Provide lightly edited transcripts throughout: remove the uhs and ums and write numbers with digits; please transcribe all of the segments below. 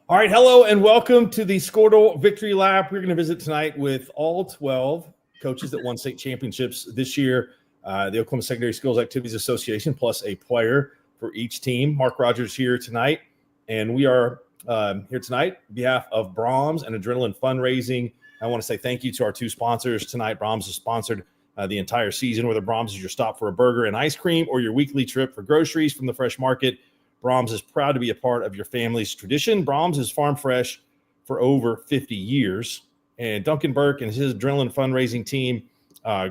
All right, hello and welcome to the Skordle Victory Lap. We're going to visit tonight with all 12 coaches that won state championships this year. The Oklahoma Secondary Schools Activities Association, plus a player for each team. Mark Rodgers here tonight, and we are here tonight on behalf of Brahms and Adrenaline Fundraising. I want to say thank you to our two sponsors tonight. Brahms has sponsored the entire season, whether Brahms is your stop for a burger and ice cream or your weekly trip for groceries from the fresh market. Brahms is proud to be a part of your family's tradition. Brahms is farm fresh for over 50 years. And Duncan Burke and his Adrenaline Fundraising team,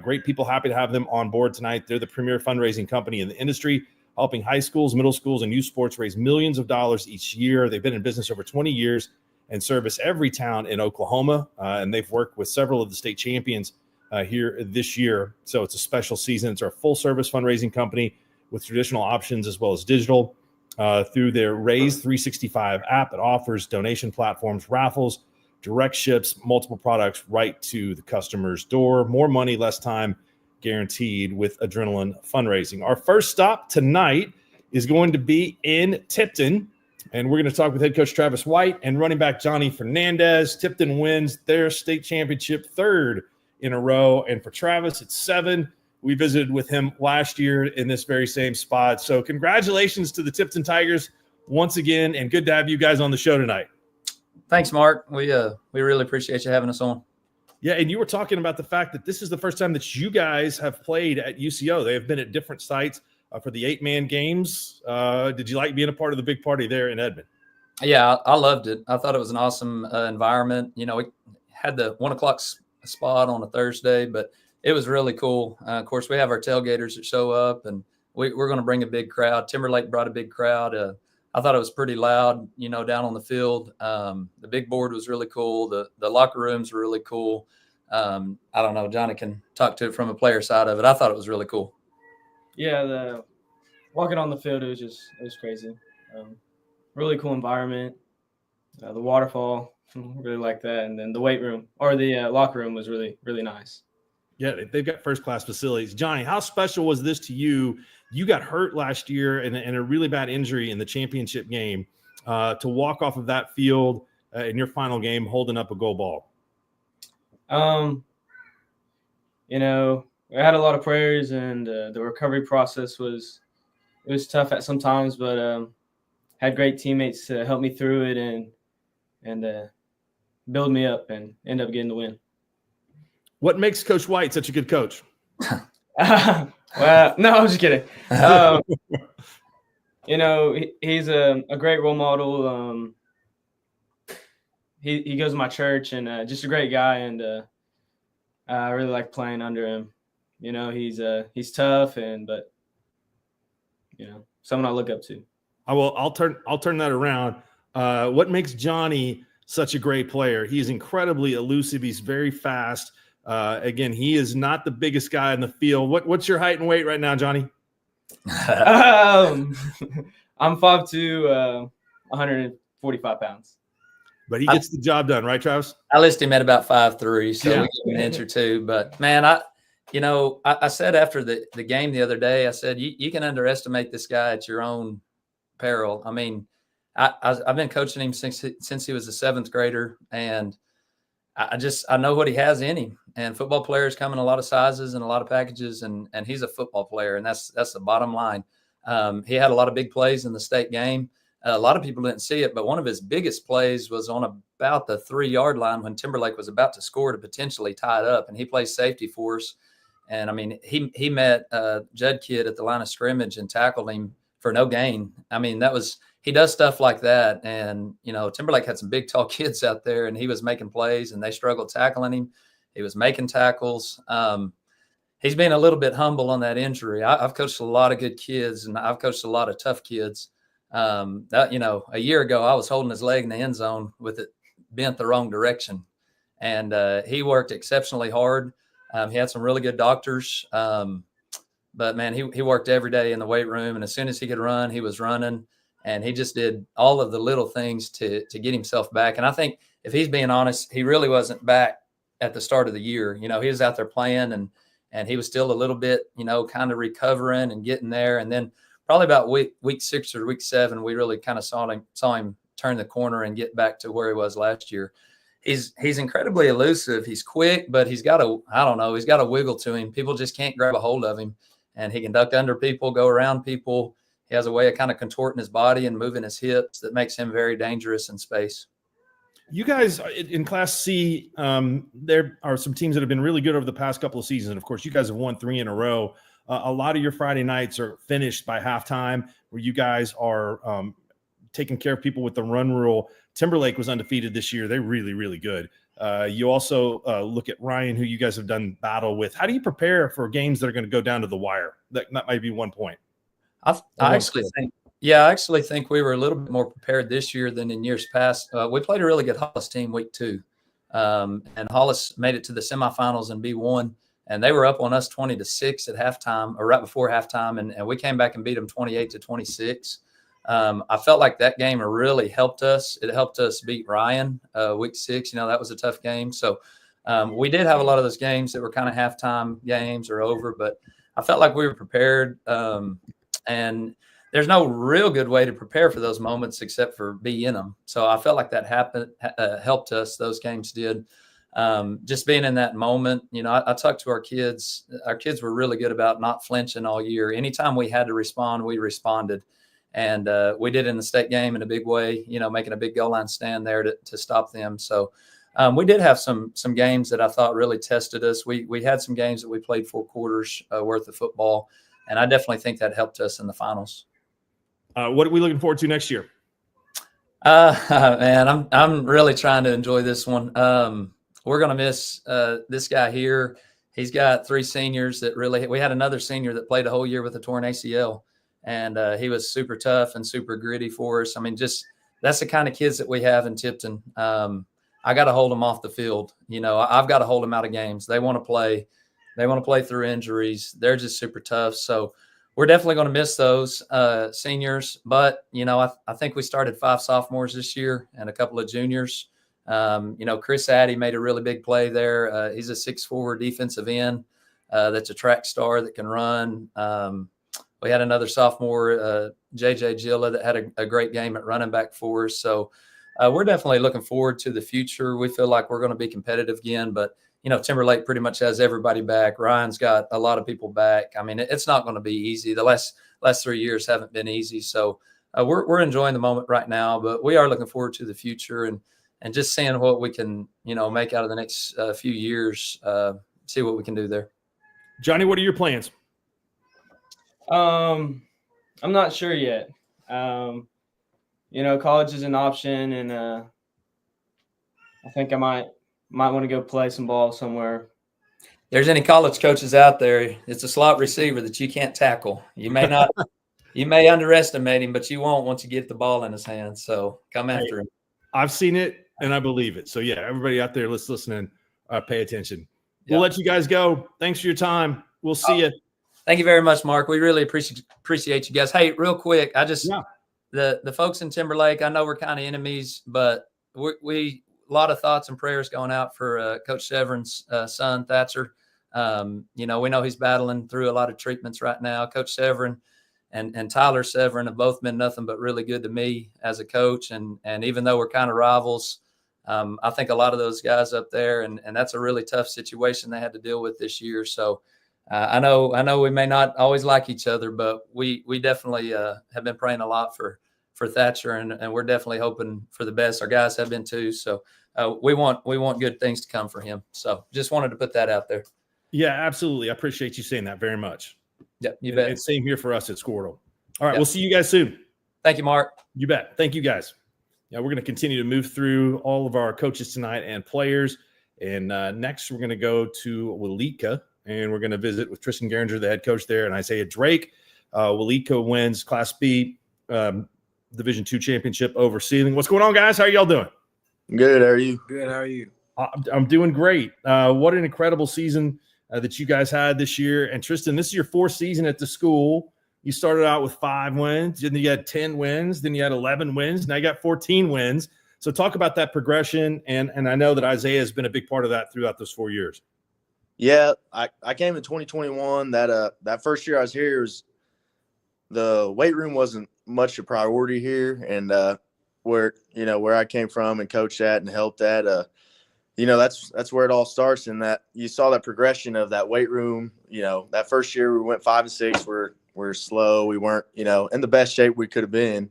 great people, happy to have them on board tonight. They're the premier fundraising company in the industry, helping high schools, middle schools, and youth sports raise millions of dollars each year. They've been in business over 20 years and service every town in Oklahoma. And they've worked with several of the state champions here this year. So it's a special season. It's our full-service fundraising company with traditional options as well as digital. Through their Raise 365 app that offers donation platforms, raffles, direct ships, multiple products right to the customer's door. More money, less time guaranteed with Adrenaline Fundraising. Our first stop tonight is going to be in Tipton, and we're going to talk with head coach Travis White and running back Johnny Fernandez. Tipton wins their state championship third in a row, and for Travis, it's 7. We visited with him last year in this very same spot. So congratulations to the Tipton Tigers once again, and good to have you guys on the show tonight. Thanks, Mark. We really appreciate you having us on. Yeah, and you were talking about the fact that this is the first time that you guys have played at UCO. They have been at different sites for the 8-man games. Did you like being a part of the big party there in Edmond? Yeah, I loved it. I thought it was an awesome environment. You know, we had the 1 o'clock spot on a Thursday, but it was really cool. Of course, we have our tailgaters that show up, and we're going to bring a big crowd. Timberlake brought a big crowd. I thought it was pretty loud, you know, down on the field. The big board was really cool. The locker rooms were really cool. I don't know. Johnny can talk to it from a player side of it. I thought it was really cool. Yeah, the walking on the field, it was crazy. Really cool environment. The waterfall, really like that. And then the weight room or the locker room was really, really nice. Yeah, they've got first-class facilities. Johnny, how special was this to you? You got hurt last year in a really bad injury in the championship game to walk off of that field in your final game holding up a goal ball. You know, I had a lot of prayers, and the recovery process was tough at some times, but had great teammates to help me through it and build me up and end up getting the win. What makes Coach White such a good coach? Well, no, I'm just kidding. You know, he's a great role model. He goes to my church, and just a great guy, and I really like playing under him. You know, he's tough, but you know, someone I look up to. I'll turn that around. What makes Johnny such a great player? He is incredibly elusive. He's very fast. Again, he is not the biggest guy in the field. What's your height and weight right now, Johnny? I'm 5'2", 145 pounds. But he gets the job done, right, Travis? I listed him at about 5'3", so yeah. we give him an inch or two. But, man, I said after the game the other day, I said, you can underestimate this guy at your own peril. I mean, I've been coaching him since he was a 7th grader, and I know what he has in him. And football players come in a lot of sizes and a lot of packages, and he's a football player, and that's the bottom line. He had a lot of big plays in the state game. A lot of people didn't see it, but one of his biggest plays was on about the 3-yard line when Timberlake was about to score to potentially tie it up, and he plays safety for us. And, I mean, he met Judd Kidd at the line of scrimmage and tackled him for no gain. I mean, he does stuff like that. And, you know, Timberlake had some big, tall kids out there, and he was making plays, and they struggled tackling him. He was making tackles. He's been a little bit humble on that injury. I've coached a lot of good kids, and I've coached a lot of tough kids. You know, a year ago, I was holding his leg in the end zone with it bent the wrong direction. And he worked exceptionally hard. He had some really good doctors. But, man, he worked every day in the weight room. And as soon as he could run, he was running. And he just did all of the little things to get himself back. And I think if he's being honest, he really wasn't back at the start of the year. You know, he was out there playing, and he was still a little bit, you know, kind of recovering and getting there. And then probably about week 6 or week 7, we really kind of saw him turn the corner and get back to where he was last year. He's incredibly elusive. He's quick, but he's got a wiggle to him. People just can't grab a hold of him, and he can duck under people, go around people. He has a way of kind of contorting his body and moving his hips that makes him very dangerous in space. You guys in Class C, there are some teams that have been really good over the past couple of seasons. And of course, you guys have won 3 in a row. A lot of your Friday nights are finished by halftime, where you guys are taking care of people with the run rule. Timberlake was undefeated this year. They're really, really good. You also look at Ryan, who you guys have done battle with. How do you prepare for games that are going to go down to the wire? That might be one point. I actually think we were a little bit more prepared this year than in years past. We played a really good Hollis team week 2, and Hollis made it to the semifinals in B1, and they were up on us 20-6 at halftime, or right before halftime, and we came back and beat them 28-26. I felt like that game really helped us. It helped us beat Ryan week 6. That was a tough game. So we did have a lot of those games that were kind of halftime games or over, but I felt like we were prepared. And there's no real good way to prepare for those moments except for be in them. So I felt like that helped us. Those games did. Just being in that moment, I talked to our kids. Our kids were really good about not flinching all year. Anytime we had to respond, we responded. And we did in the state game in a big way, making a big goal line stand there to stop them. So we did have some games that I thought really tested us. We had some games that we played 4 quarters worth of football, and I definitely think that helped us in the finals. What are we looking forward to next year? Man, I'm really trying to enjoy this one. We're going to miss this guy here. He's got 3 seniors that we had another senior that played a whole year with a torn ACL, and he was super tough and super gritty for us. I mean, that's the kind of kids that we have in Tipton. I got to hold them off the field. I've got to hold them out of games. They want to play. They want to play through injuries. They're just super tough. So we're definitely going to miss those seniors. But, I think we started 5 sophomores this year and a couple of juniors. Chris Addy made a really big play there. He's a 6'4" defensive end that's a track star that can run. We had another sophomore, JJ Gilla, that had a great game at running back for us. So we're definitely looking forward to the future. We feel like we're going to be competitive again, but Timberlake pretty much has everybody back. Ryan's got a lot of people back. I mean, it's not going to be easy. The last 3 years haven't been easy. So we're enjoying the moment right now, but we are looking forward to the future and just seeing what we can, make out of the next few years, see what we can do there. Johnny, what are your plans? I'm not sure yet. College is an option, and I think I might want to go play some ball somewhere. There's any college coaches out there, it's a slot receiver that you can't tackle. You may not, you may underestimate him, but you won't once you get the ball in his hands. So come after him. I've seen it and I believe it. So yeah, everybody out there listening, pay attention. We'll let you guys go. Thanks for your time. We'll see you. Thank you very much, Mark. We really appreciate you guys. Hey, real quick, the folks in Timberlake, I know we're kind of enemies, but we a lot of thoughts and prayers going out for Coach Severin's son, Thatcher. We know he's battling through a lot of treatments right now. Coach Severin and Tyler Severin have both been nothing but really good to me as a coach. And even though we're kind of rivals, I think a lot of those guys up there, and that's a really tough situation they had to deal with this year. So I know we may not always like each other, but we definitely have been praying a lot for Thatcher, and we're definitely hoping for the best. Our guys have been too. So we want good things to come for him. So just wanted to put that out there. Yeah, absolutely. I appreciate you saying that very much. Yeah, you bet. And same here for us at Skordle. All right, We'll see you guys soon. Thank you, Mark. You bet. Thank you, guys. Yeah, we're going to continue to move through all of our coaches tonight and players. And next, we're going to go to Walika, and we're going to visit with Tristan Geringer, the head coach there, and Isaiah Drake. Walika wins Class B Division II championship over Sealing. What's going on, guys? How are y'all doing? Good. How are you? Good. How are you? I'm doing great. What an incredible season that you guys had this year. And Tristan, this is your 4th season at the school. You started out with 5 wins, then you had 10 wins, then you had 11 wins. Now you got 14 wins. So talk about that progression. And I know that Isaiah has been a big part of that throughout those 4 years. Yeah, I came in 2021. That first year I was here, the weight room wasn't much a priority here, and where I came from and coached at and helped at, that's where it all starts. And that you saw that progression of that weight room. That first year we went 5 and 6. We're slow. We weren't, in the best shape we could have been.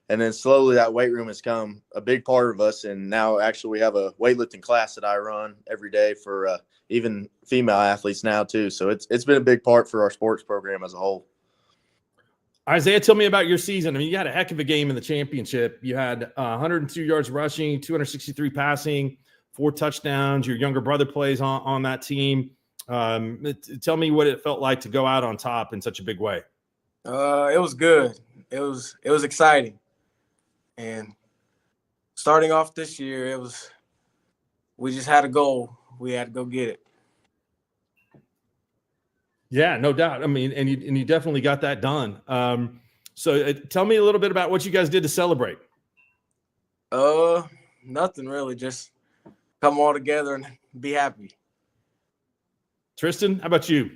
And then slowly that weight room has come a big part of us. And now actually we have a weightlifting class that I run every day for even female athletes now too. So it's been a big part for our sports program as a whole. Isaiah, tell me about your season. I mean, you had a heck of a game in the championship. You had 102 yards rushing, 263 passing, 4 touchdowns. Your younger brother plays on that team. Tell me what it felt like to go out on top in such a big way. It was good. It was exciting. And starting off this year, we just had a goal. We had to go get it. Yeah, no doubt. I mean, and you definitely got that done. So tell me a little bit about what you guys did to celebrate. Nothing really. Just come all together and be happy. Tristan, how about you?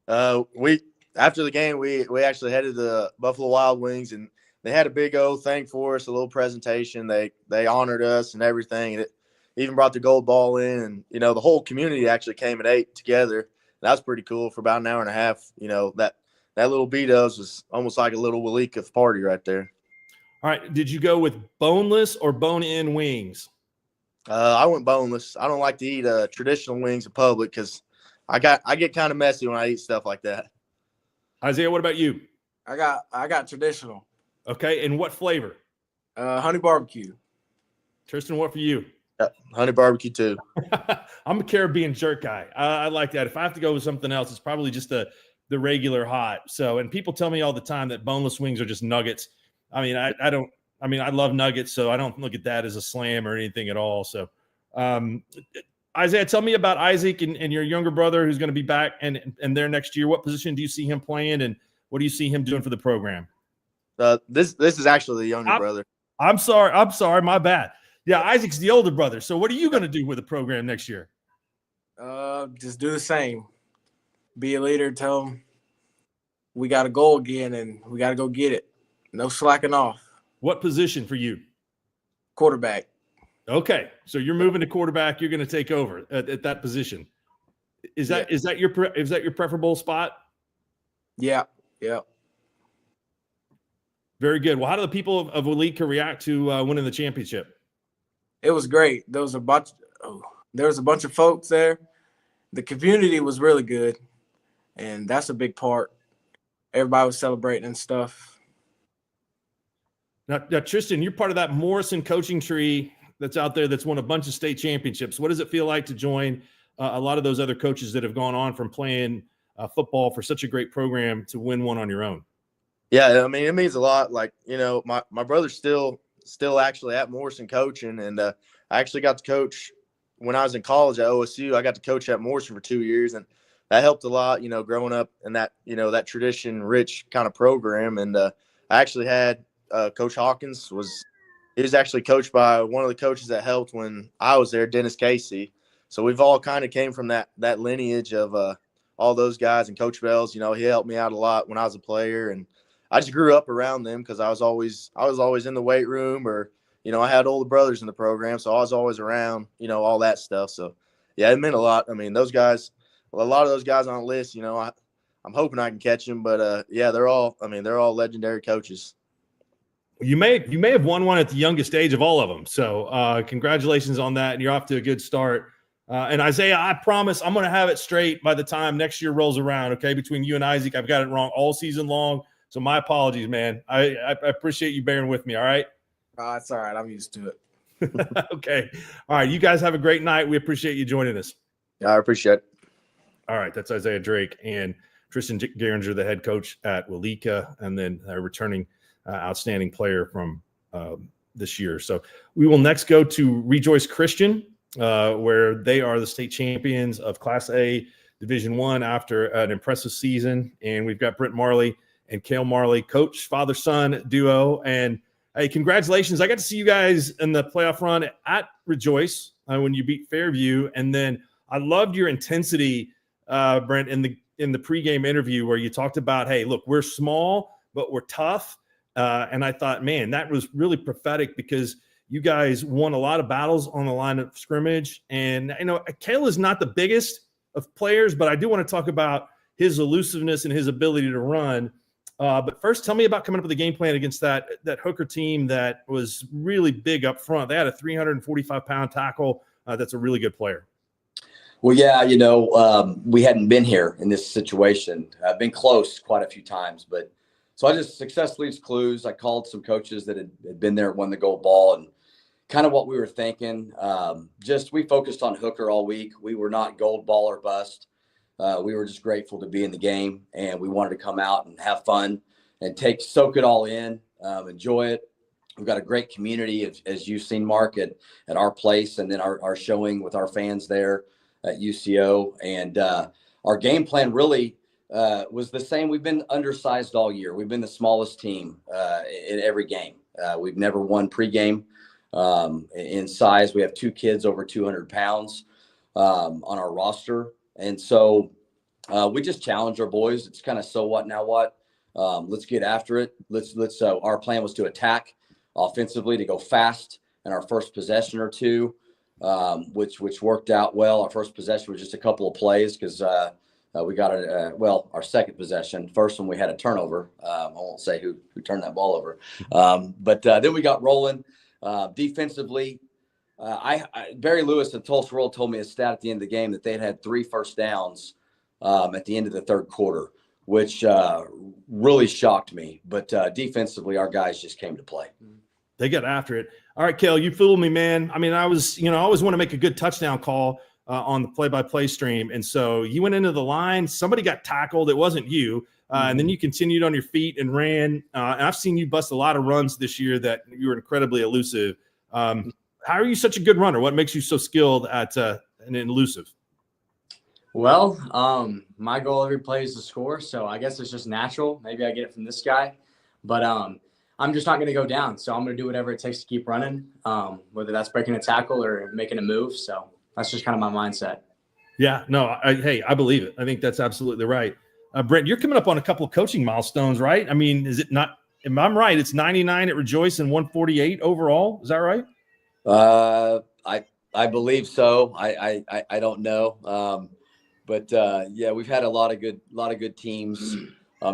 After the game, we actually headed to the Buffalo Wild Wings, and they had a big old thing for us, a little presentation. They honored us and everything. And it even brought the gold ball in, and the whole community actually came and ate together. That was pretty cool for about an hour and a half. That little B-Dubs was almost like a little Walika party right there. All right, did you go with boneless or bone-in wings? I went boneless. I don't like to eat traditional wings in public because I get kind of messy when I eat stuff like that. Isaiah, what about you? I got traditional. Okay, and what flavor? Honey barbecue. Tristan, what for you? Honey barbecue too. I'm a Caribbean jerk guy. I like that. If I have to go with something else, it's probably just the regular hot. So, and people tell me all the time that boneless wings are just nuggets. I mean, I don't. I mean, I love nuggets, so I don't look at that as a slam or anything at all. So, Isaiah, tell me about Isaac and your younger brother who's going to be back and there next year. What position do you see him playing, and what do you see him doing for the program? This is actually the younger brother. I'm sorry, my bad. Yeah, Isaac's the older brother. So what are you going to do with the program next year? Just do the same. Be a leader. Tell them we got a goal again, and we got to go get it. No slacking off. What position for you? Quarterback. Okay, so you're moving to quarterback. You're going to take over at that position. Is that your preferable spot? Yeah. Very good. Well, how do the people of Walika react to winning the championship? It was great. There was a bunch of folks there. The community was really good, and that's a big part. Everybody was celebrating and stuff. Now, Tristan, you're part of that Morrison coaching tree that's out there that's won a bunch of state championships. What does it feel like to join a lot of those other coaches that have gone on from playing football for such a great program to win one on your own? Yeah, I mean, it means a lot. Like, my brother's still actually at Morrison coaching, and I actually got to coach when I was in college at OSU. I got to coach at Morrison for 2 years, and that helped a lot, growing up in that, that tradition-rich kind of program. And I actually had Coach Hawkins he was actually coached by one of the coaches that helped when I was there, Dennis Casey. So we've all kind of came from that lineage of all those guys. And Coach Bells, he helped me out a lot when I was a player, and I just grew up around them because I was always in the weight room, or I had older brothers in the program, so I was always around, all that stuff. So yeah, it meant a lot. I mean, those guys, a lot of those guys on the list, I'm hoping I can catch them, but yeah, they're all legendary coaches. You may have won one at the youngest age of all of them. So congratulations on that, and you're off to a good start. And Isaiah, I promise I'm going to have it straight by the time next year rolls around. Okay, between you and Isaac, I've got it wrong all season long. So my apologies, man. I appreciate you bearing with me. All right. It's all right. I'm used to it. Okay. All right. You guys have a great night. We appreciate you joining us. Yeah, I appreciate it. All right. That's Isaiah Drake and Tristan Geringer, the head coach at Walika, and then a returning outstanding player from this year. So we will next go to Rejoice Christian, where they are the state champions of Class A Division I after an impressive season. And we've got Brent Marley and Cale Marley, coach, father-son duo. And hey, congratulations. I got to see you guys in the playoff run at Rejoice when you beat Fairview. And then I loved your intensity, Brent, in the pregame interview where you talked about, hey, look, we're small, but we're tough. And I thought, man, that was really prophetic because you guys won a lot of battles on the line of scrimmage. And, Kale is not the biggest of players, but I do want to talk about his elusiveness and his ability to run. But first, tell me about coming up with a game plan against that Hooker team that was really big up front. They had a 345-pound tackle that's a really good player. Well, yeah, we hadn't been here in this situation. I've been close quite a few times, but so I just successfully used clues. I called some coaches that had been there, won the gold ball, and kind of what we were thinking. We focused on Hooker all week. We were not gold ball or bust. We were just grateful to be in the game, and we wanted to come out and have fun and soak it all in, enjoy it. We've got a great community, as you've seen, Mark, at our place, and then our showing with our fans there at UCO. And our game plan really was the same. We've been undersized all year. We've been the smallest team in every game. We've never won pregame in size. We have 2 kids over 200 pounds on our roster. And so we just challenge our boys. It's kind of so what, now what? Let's get after it. Our plan was to attack offensively, to go fast in our first possession or two, which worked out well. Our first possession was just a couple of plays because we got our second possession. First one we had a turnover. I won't say who turned that ball over, but then we got rolling defensively. Barry Lewis at Tulsa World told me a stat at the end of the game that they had 3 first downs at the end of the third quarter, which really shocked me. But defensively, our guys just came to play. They got after it. All right, Kale, you fooled me, man. I mean, I always want to make a good touchdown call on the play-by-play stream. And so you went into the line. Somebody got tackled. It wasn't you. And then you continued on your feet and ran. And I've seen you bust a lot of runs this year that you were incredibly elusive. How are you such a good runner? What makes you so skilled at and elusive? Well, my goal every play is to score, so I guess it's just natural. Maybe I get it from this guy, but I'm just not going to go down. So I'm going to do whatever it takes to keep running, whether that's breaking a tackle or making a move. So that's just kind of my mindset. Yeah, no, I believe it. I think that's absolutely right. Brent, you're coming up on a couple of coaching milestones, right? I mean, is it not? If I'm right, it's 99 at Rejoice and 148 overall. Is that right? I believe so. I don't know. But yeah, we've had a lot of good teams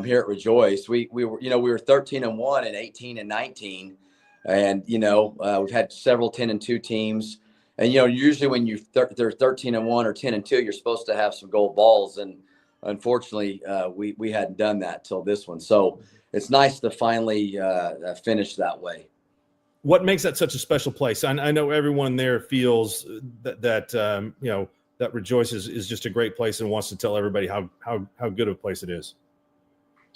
here at Rejoice. We were 13-1 and 18-19, and we've had several 10-2 teams. And usually when they're 13-1 or 10-2, you're supposed to have some gold balls, and unfortunately, we hadn't done that till this one. So it's nice to finally finish that way. What makes that such a special place? I know everyone there feels that Rejoice is just a great place and wants to tell everybody how good of a place it is.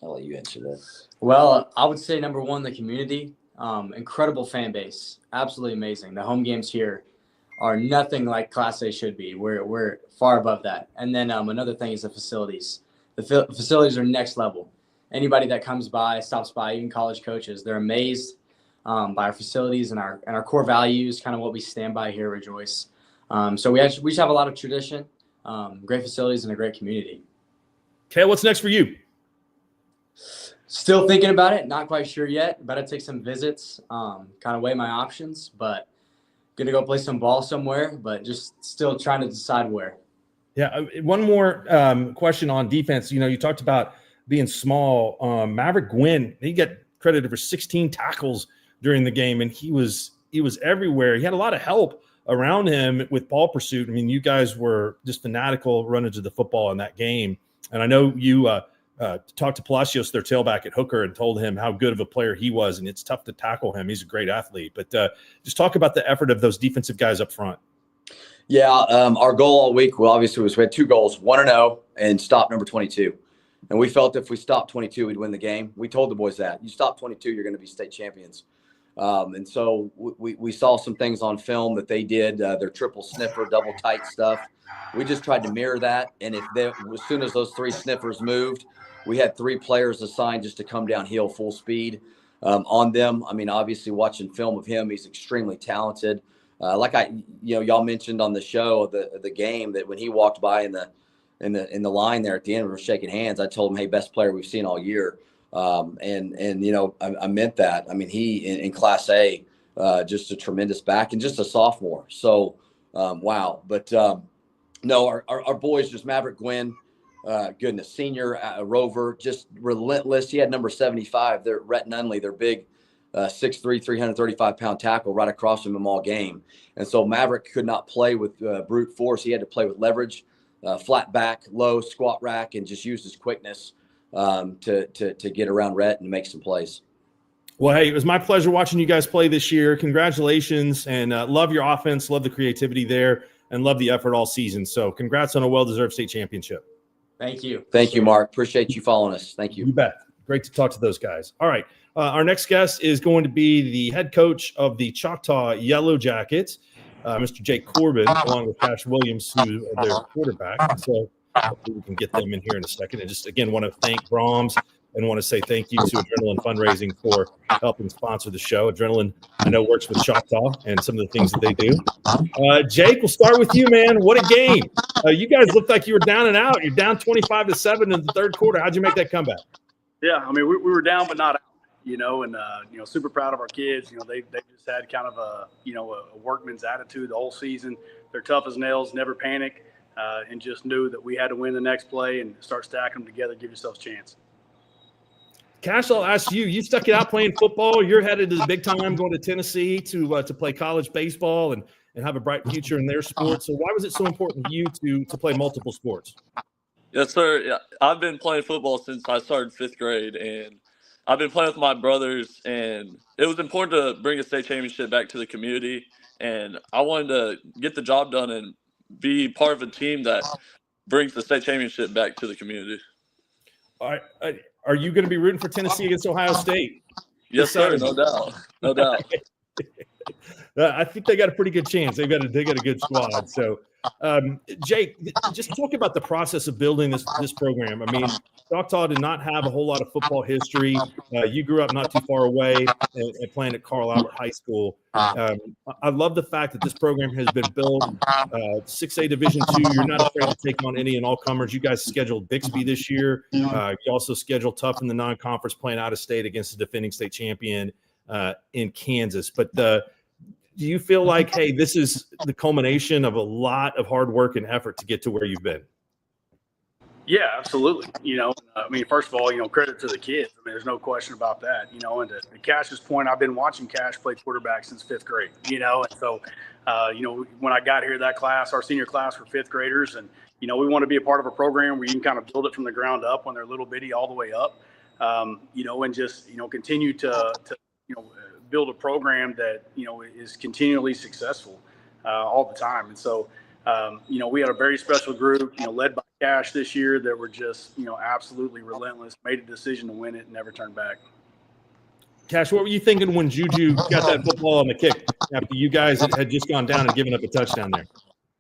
I'll let you answer that. Well, I would say number one, the community, incredible fan base, absolutely amazing. The home games here are nothing like Class A should be. We're far above that. And then another thing is the facilities. The facilities are next level. Anybody that comes by, stops by, even college coaches, they're amazed by our facilities and our core values, kind of what we stand by here at Rejoice. So we just have a lot of tradition, great facilities, and a great community. Okay, what's next for you? Still thinking about it, not quite sure yet. Better take some visits, kind of weigh my options, but gonna go play some ball somewhere, but just still trying to decide where. Yeah, one more question on defense. You talked about being small. Maverick Gwynn, he got credited for 16 tackles during the game, and he was everywhere. He had a lot of help around him with ball pursuit. I mean, you guys were just fanatical runners of the football in that game. And I know you talked to Palacios, their tailback at Hooker, and told him how good of a player he was, and it's tough to tackle him. He's a great athlete. But just talk about the effort of those defensive guys up front. Yeah, our goal all week, well, obviously, we had 2 goals, 1-0 and stop number 22. And we felt if we stopped 22, we'd win the game. We told the boys that. You stop 22, you're going to be state champions. And so we saw some things on film that they did, their triple sniffer, double tight stuff. We just tried to mirror that. And as soon as those 3 sniffers moved, we had 3 players assigned just to come downhill full speed on them. I mean, obviously watching film of him, he's extremely talented. Like y'all mentioned on the show, the game, that when he walked by in the line there at the end, we were shaking hands. I told him, hey, best player we've seen all year. And you know, I meant that. I mean, he in Class A, just a tremendous back and just a sophomore. So, wow. But no, our boys, just Maverick Gwynn, goodness, senior Rover, just relentless. He had number 75. They're Rhett Nunley, their big 6'3", 335-pound tackle right across from him all game. And so Maverick could not play with brute force. He had to play with leverage, flat back, low, squat rack, and just use his quickness to get around Rhett and make some plays. Well, hey, it was my pleasure watching you guys play this year. Congratulations, and love your offense, love the creativity there, and love the effort all season. So congrats on a well-deserved state championship. Thank you. Thank you, Mark. Appreciate you following us. Thank you. You bet. Great to talk to those guys. All right. Our next guest is going to be the head coach of the Choctaw Yellow Jackets, Mr. Jake Corbin, along with Cash Williams, who are their quarterback. So hopefully we can get them in here in a second. And just, again, want to thank Brahms and want to say thank you to Adrenaline Fundraising for helping sponsor the show. Adrenaline, I know, works with Choctaw and some of the things that they do. Jake, we'll start with you, man. What a game. You guys looked like you were down and out. You're down 25-7 in the third quarter. How'd you make that comeback? Yeah, I mean, we were down but not out, you know, and, you know, super proud of our kids. You know, they just had kind of a workman's attitude the whole season. They're tough as nails, never panic, and just knew that we had to win the next play and start stacking them together, give yourselves a chance. Cash, I'll ask you. You stuck it out playing football. You're headed to the big time, going to Tennessee to play college baseball and have a bright future in their sport. So why was it so important to you to play multiple sports? Yes, sir. Yeah, I've been playing football since I started 5th grade, and I've been playing with my brothers, and it was important to bring a state championship back to the community, and I wanted to get the job done and be part of a team that brings the state championship back to the community. All right. Are you going to be rooting for Tennessee against Ohio State? Yes, sir. No doubt. No doubt. I think they got a pretty good chance. They got a good squad. So, Jake, just talk about the process of building this program. I mean, Choctaw did not have a whole lot of football history. You grew up not too far away and playing at Carl Albert High School. I love the fact that this program has been built 6A Division II. You're not afraid to take on any and all comers. You guys scheduled Bixby this year. You also scheduled tough in the non-conference, playing out of state against the defending state champion in Kansas. But do you feel like, hey, this is the culmination of a lot of hard work and effort to get to where you've been? Yeah, absolutely. You know, I mean, first of all, you know, credit to the kids. I mean, there's no question about that. You know, and to Cash's point, I've been watching Cash play quarterback since 5th grade. You know, and so, you know, when I got here, that class, our senior class, were 5th graders, and you know, we want to be a part of a program where you can kind of build it from the ground up when they're little bitty all the way up. You know, and just continue to build a program that is continually successful all the time. And so, we had a very special group, led by Cash this year, that were just, absolutely relentless, made a decision to win it and never turned back. Cash, what were you thinking when Juju got that football on the kick after you guys had just gone down and given up a touchdown there?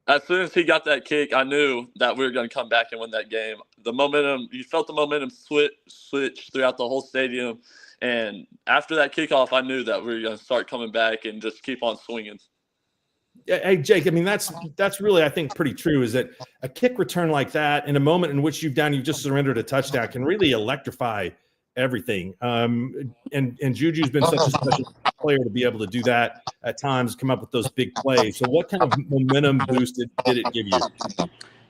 As soon as he got that kick, I knew that we were going to come back and win that game. The momentum, you felt the momentum switch throughout the whole stadium. And after that kickoff, I knew that we were going to start coming back and just keep on swinging. Hey, Jake, I mean, that's really, I think, pretty true, is that a kick return like that in a moment in which you've just surrendered a touchdown can really electrify everything. And Juju's been such a special player to be able to do that at times, come up with those big plays. So what kind of momentum boost did it give you?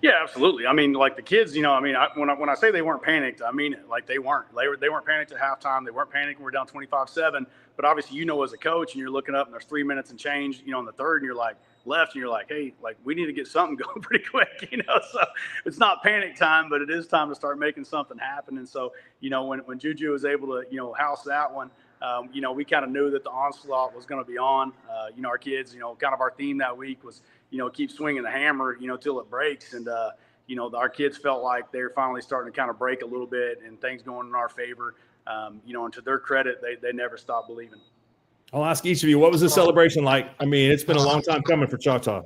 Yeah, absolutely. I mean, like the kids, when I say they weren't panicked, I mean it. Like they weren't. They weren't panicked at halftime. They weren't panicked when we're down 25-7. But obviously, as a coach, and you're looking up and there's 3 minutes and change, in the third, and you're like left, and you're like, hey, like we need to get something going pretty quick, So it's not panic time, but it is time to start making something happen. And so, when Juju was able to, house that one, we kind of knew that the onslaught was going to be on. Our kids, kind of our theme that week was, keep swinging the hammer, till it breaks. And, our kids felt like they're finally starting to kind of break a little bit and things going in our favor. And to their credit, they never stopped believing. I'll ask each of you, what was the celebration like? I mean, it's been a long time coming for Choctaw.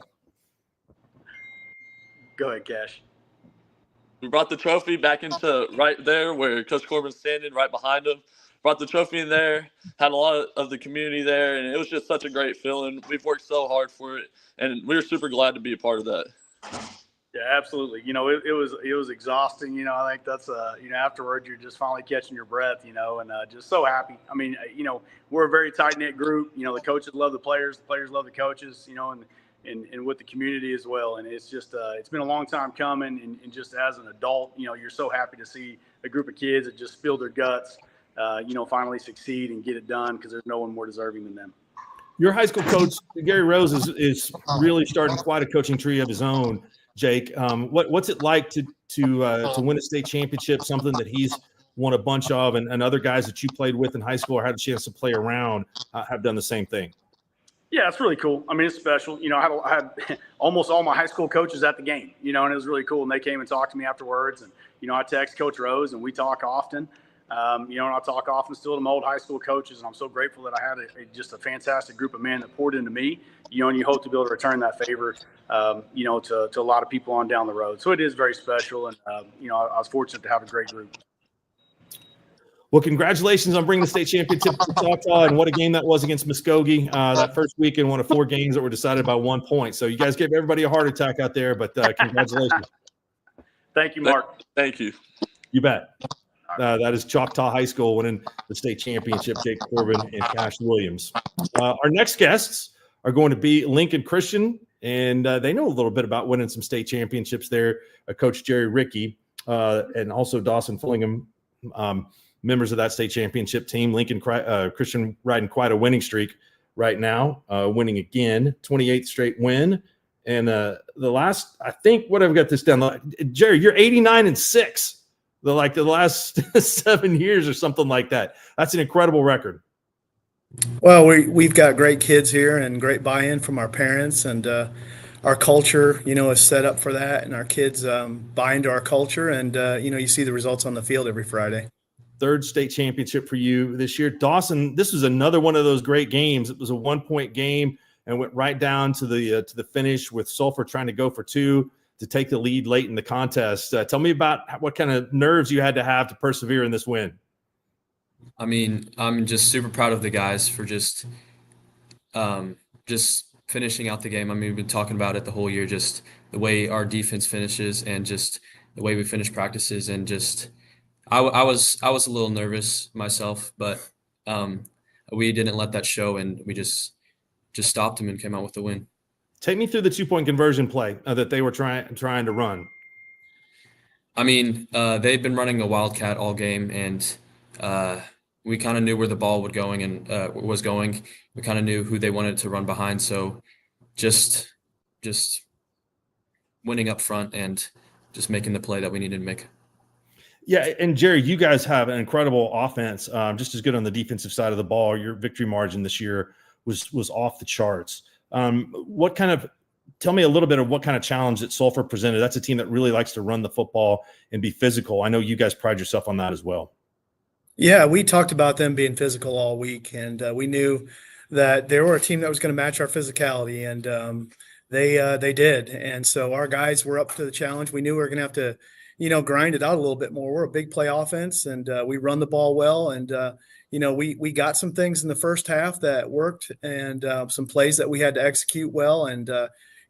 Go ahead, Cash. We brought the trophy back into right there where Coach Corbin's standing right behind him. Brought the trophy in there, had a lot of the community there, and it was just such a great feeling. We've worked so hard for it, and we were super glad to be a part of that. Yeah, absolutely. It was exhausting. I think that's afterwards you're just finally catching your breath. And just so happy. I mean, we're a very tight knit group. The coaches love the players love the coaches. And with the community as well. And it's just it's been a long time coming. And just as an adult, you're so happy to see a group of kids that just spill their guts, finally succeed and get it done, because there's no one more deserving than them. Your high school coach, Gary Rose, is really starting quite a coaching tree of his own. Jake, what's it like to win a state championship, something that he's won a bunch of, and other guys that you played with in high school or had a chance to play around have done the same thing? Yeah, it's really cool. I mean, it's special. I had almost all my high school coaches at the game, and it was really cool. And they came and talked to me afterwards. And, I text Coach Rose, and we talk often. And I talk often still to my old high school coaches. And I'm so grateful that I had just a fantastic group of men that poured into me, and you hope to be able to return that favor, to a lot of people on down the road. So it is very special. And, I was fortunate to have a great group. Well, congratulations on bringing the state championship to Choctaw, and what a game that was against Muskogee. That first weekend, one of 4 games that were decided by 1 point. So you guys gave everybody a heart attack out there, but congratulations. Thank you, Mark. Thank you. You bet. That is Choctaw High School winning the state championship, Jake Corbin and Cash Williams. Our next guests are going to be Lincoln Christian, and they know a little bit about winning some state championships there. Coach Jerry Rickey and also Dawson Fillingham, members of that state championship team. Lincoln Christian riding quite a winning streak right now, winning again, 28th straight win. And the last, I think, what I've got this down, Jerry, you're 89-6. The last 7 years or something like that. That's an incredible record. Well, we've got great kids here and great buy-in from our parents, and our culture, is set up for that, and our kids buy into our culture, and you see the results on the field every Friday. 3rd state championship for you this year. Dawson, this was another one of those great games. It was a 1-point game and went right down to the finish with Sulphur trying to go for 2 to take the lead late in the contest. Tell me about what kind of nerves you had to have to persevere in this win. I mean, I'm just super proud of the guys for just finishing out the game. I mean, we've been talking about it the whole year, just the way our defense finishes and just the way we finish practices, and just I was a little nervous myself, but we didn't let that show, and we just stopped them and came out with the win. Take me through the 2-point conversion play that they were trying to run. I mean, they've been running a wildcat all game, and we kind of knew where the ball was going. We kind of knew who they wanted to run behind, so just winning up front and just making the play that we needed to make. Yeah, and Jerry, you guys have an incredible offense, just as good on the defensive side of the ball. Your victory margin this year was off the charts. Tell me a little bit of what kind of challenge that Sulphur presented. That's a team that really likes to run the football and be physical. I know you guys pride yourself on that as well. Yeah, we talked about them being physical all week, and we knew that they were a team that was going to match our physicality, and they did. And so our guys were up to the challenge. We knew we were going to have to, grind it out a little bit more. We're a big play offense, and we run the ball well, and we got some things in the first half that worked, and some plays that we had to execute well. And,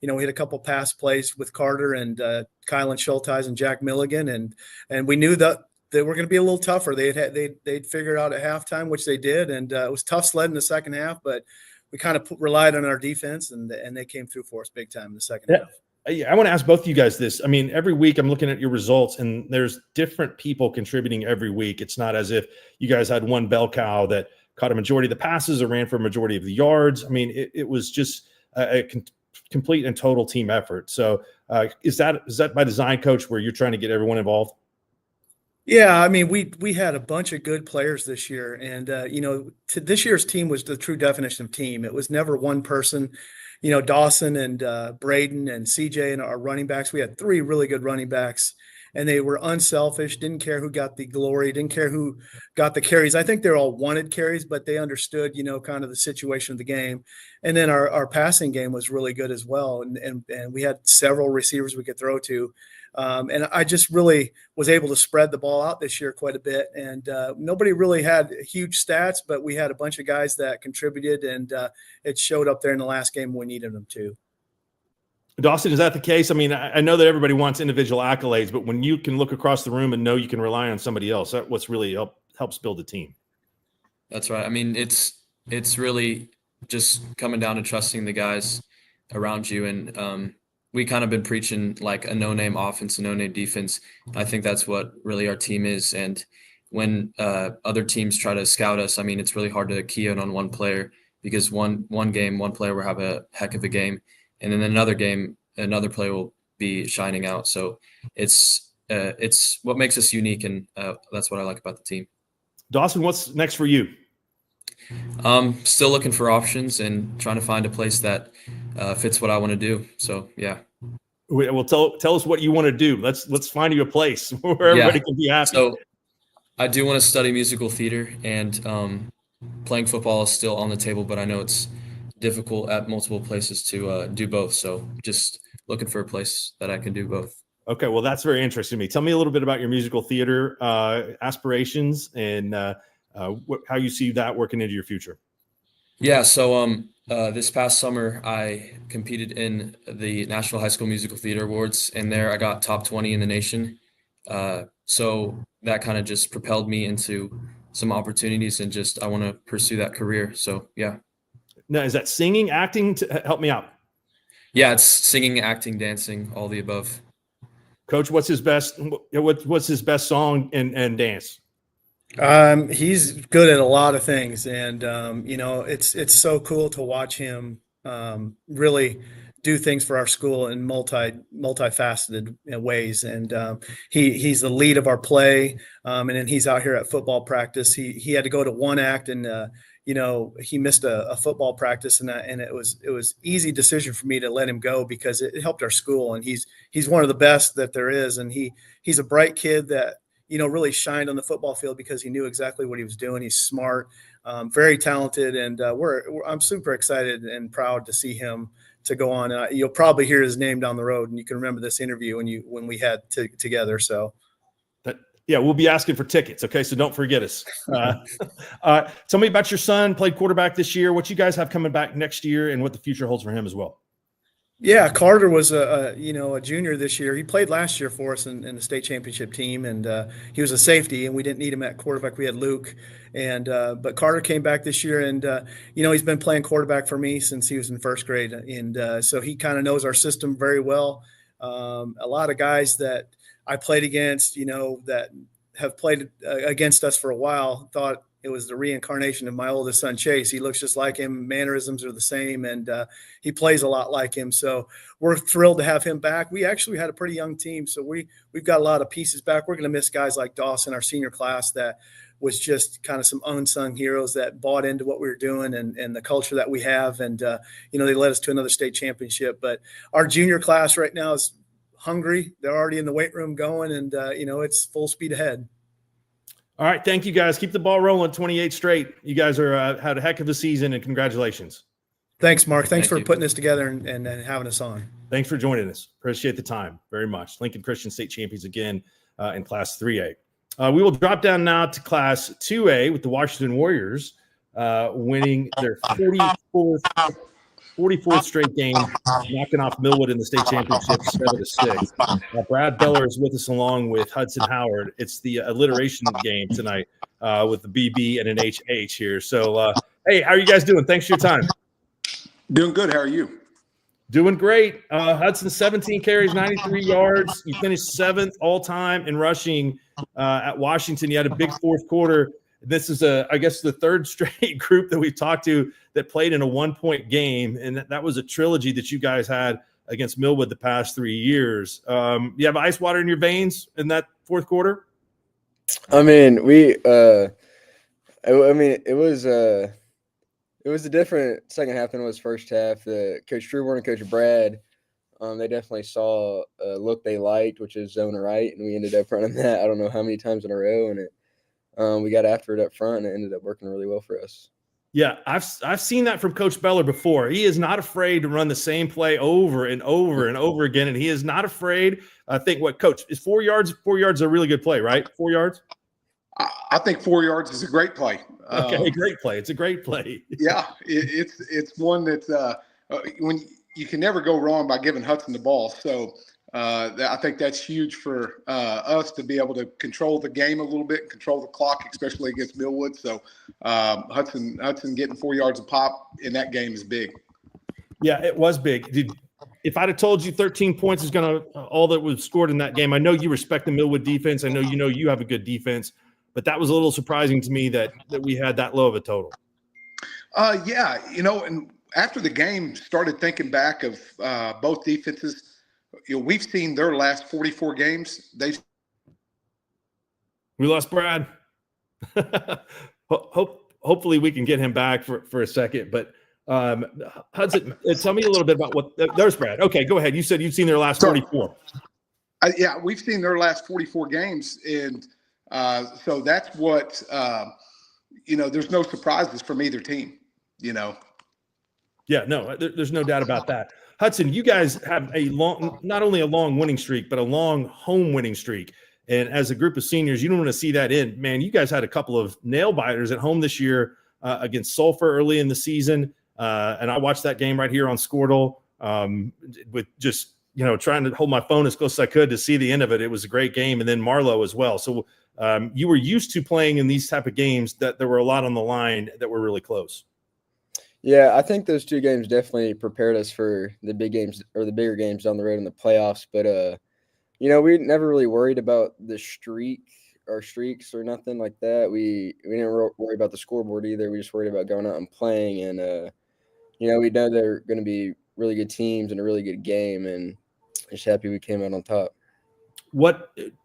we had a couple pass plays with Carter and Kylan Schulteis and Jack Milligan. And we knew that they were going to be a little tougher. They'd figured out at halftime, which they did. And it was tough sled in the second half, but we kind of relied on our defense, and they came through for us big time in the second half. I want to ask both of you guys this. I mean, every week I'm looking at your results, and there's different people contributing every week. It's not as if you guys had one bell cow that caught a majority of the passes or ran for a majority of the yards. I mean, it was just a complete and total team effort. So is that by design, Coach, where you're trying to get everyone involved? Yeah, I mean, we had a bunch of good players this year, and this year's team was the true definition of team. It was never one person. Dawson and Braden and CJ and our running backs. We had 3 really good running backs, and they were unselfish, didn't care who got the glory, didn't care who got the carries. I think they all wanted carries, but they understood, kind of the situation of the game. And then our passing game was really good as well. And we had several receivers we could throw to. And I just really was able to spread the ball out this year quite a bit. And nobody really had huge stats, but we had a bunch of guys that contributed, and it showed up there in the last game when we needed them to. Dawson, is that the case? I mean, I know that everybody wants individual accolades, but when you can look across the room and know you can rely on somebody else, that's what's really helps build a team. That's right. I mean, it's really just coming down to trusting the guys around you. And we kind of been preaching like a no-name offense, a no-name defense. I think that's what really our team is. And when other teams try to scout us, I mean, it's really hard to key in on one player, because one game, one player will have a heck of a game, and then another game, another player will be shining out. So it's what makes us unique, and that's what I like about the team. Dawson, what's next for you? Still looking for options and trying to find a place that fits what I want to do. So yeah. Well, tell us what you want to do. Let's find you a place where everybody can be happy. So I do want to study musical theater, and playing football is still on the table, but I know it's difficult at multiple places to do both. So just looking for a place that I can do both. Okay, well, that's very interesting to me. Tell me a little bit about your musical theater aspirations and how you see that working into your future. Yeah, so this past summer I competed in the National High School Musical Theater Awards, and there I got top 20 in the nation. So that kind of just propelled me into some opportunities, and just I want to pursue that career. So yeah. Now, is that singing, acting? Help me out. Yeah, it's singing, acting, dancing, all the above. Coach, what's his best song and dance? He's good at a lot of things, and it's so cool to watch him really do things for our school in multifaceted ways. And he's the lead of our play, and then he's out here at football practice. He had to go to one act, and he missed a football practice, and it was easy decision for me to let him go because it helped our school, and he's one of the best that there is, and he's a bright kid that really shined on the football field because he knew exactly what he was doing. He's smart, very talented, and I'm super excited and proud to see him to go on. You'll probably hear his name down the road, and you can remember this interview when we had together. So. Yeah, we'll be asking for tickets. Okay, so don't forget us. Tell me about your son. Played quarterback this year. What you guys have coming back next year, and what the future holds for him as well. Yeah, Carter was a junior this year. He played last year for us in the state championship team, and he was a safety, and we didn't need him at quarterback. We had Luke, and but Carter came back this year, and he's been playing quarterback for me since he was in first grade, and so he kind of knows our system very well. A lot of guys that I played against, that have played against us for a while, thought it was the reincarnation of my oldest son, Chase. He looks just like him. Mannerisms are the same, and he plays a lot like him. So we're thrilled to have him back. We actually had a pretty young team, so we've got a lot of pieces back. We're going to miss guys like Dawson, our senior class, that was just kind of some unsung heroes that bought into what we were doing and the culture that we have. And, they led us to another state championship. But our junior class right now is hungry. They're already in the weight room going, and it's full speed ahead. All right, thank you guys. Keep the ball rolling. 28 straight. You guys are had a heck of a season, and congratulations. Thanks, Mark. Thanks for putting this together and having us on. Thanks for joining us. Appreciate the time very much. Lincoln Christian State champions again in Class 3A. We will drop down now to Class 2A with the Washington Warriors winning their 44th straight game, knocking off Millwood in the state championship 7-6. Brad Beller is with us along with Hudson Howard. It's the alliteration game tonight with the BB and an HH here. So, hey, how are you guys doing? Thanks for your time. Doing good. How are you? Doing great. Hudson, 17 carries, 93 yards. You finished 7th all-time in rushing at Washington. You had a big fourth quarter. This is, I guess, the third straight group that we've talked to that played in a one-point game, and that was a trilogy that you guys had against Millwood the past 3 years. You have ice water in your veins in that fourth quarter? I mean, it was a different second half than it was first half. Coach Trueborn and Coach Brad, they definitely saw a look they liked, which is zone right, and we ended up running that I don't know how many times in a row, and we got after it up front, and it ended up working really well for us. Yeah, I've seen that from Coach Beller before. He is not afraid to run the same play over and over and over again, and he is not afraid. I think Coach, is 4 yards? 4 yards a really good play, right? 4 yards? I think 4 yards is a great play. Okay, great play. It's a great play. Yeah, it's one that when you can never go wrong by giving Hudson the ball. So I think that's huge for us to be able to control the game a little bit, control the clock, especially against Millwood. So Hudson getting 4 yards a pop in that game is big. Yeah, it was big. If I'd have told you 13 points is going to all that was scored in that game, I know you respect the Millwood defense. I know you have a good defense, but that was a little surprising to me that we had that low of a total. Yeah, and after the game, started thinking back of both defenses. We've seen their last 44 games. We lost Brad. Hopefully we can get him back for a second. But Hudson, tell me a little bit about what there's Brad. Okay, go ahead. You said you've seen their last 44. Yeah, we've seen their last 44 games, and so that's what there's no surprises from either team. Yeah, no, there's no doubt about that. Hudson, you guys have not only a long winning streak, but a long home winning streak. And as a group of seniors, you don't want to see that end. Man, you guys had a couple of nail biters at home this year against Sulphur early in the season. And I watched that game right here on Skordle with just, trying to hold my phone as close as I could to see the end of it. It was a great game. And then Marlowe as well. So you were used to playing in these type of games that there were a lot on the line that were really close. Yeah, I think those two games definitely prepared us for the big games or the bigger games down the road in the playoffs. But, we never really worried about the streaks or nothing like that. We didn't worry about the scoreboard either. We just worried about going out and playing. And, we know they're going to be really good teams and a really good game. And just happy we came out on top.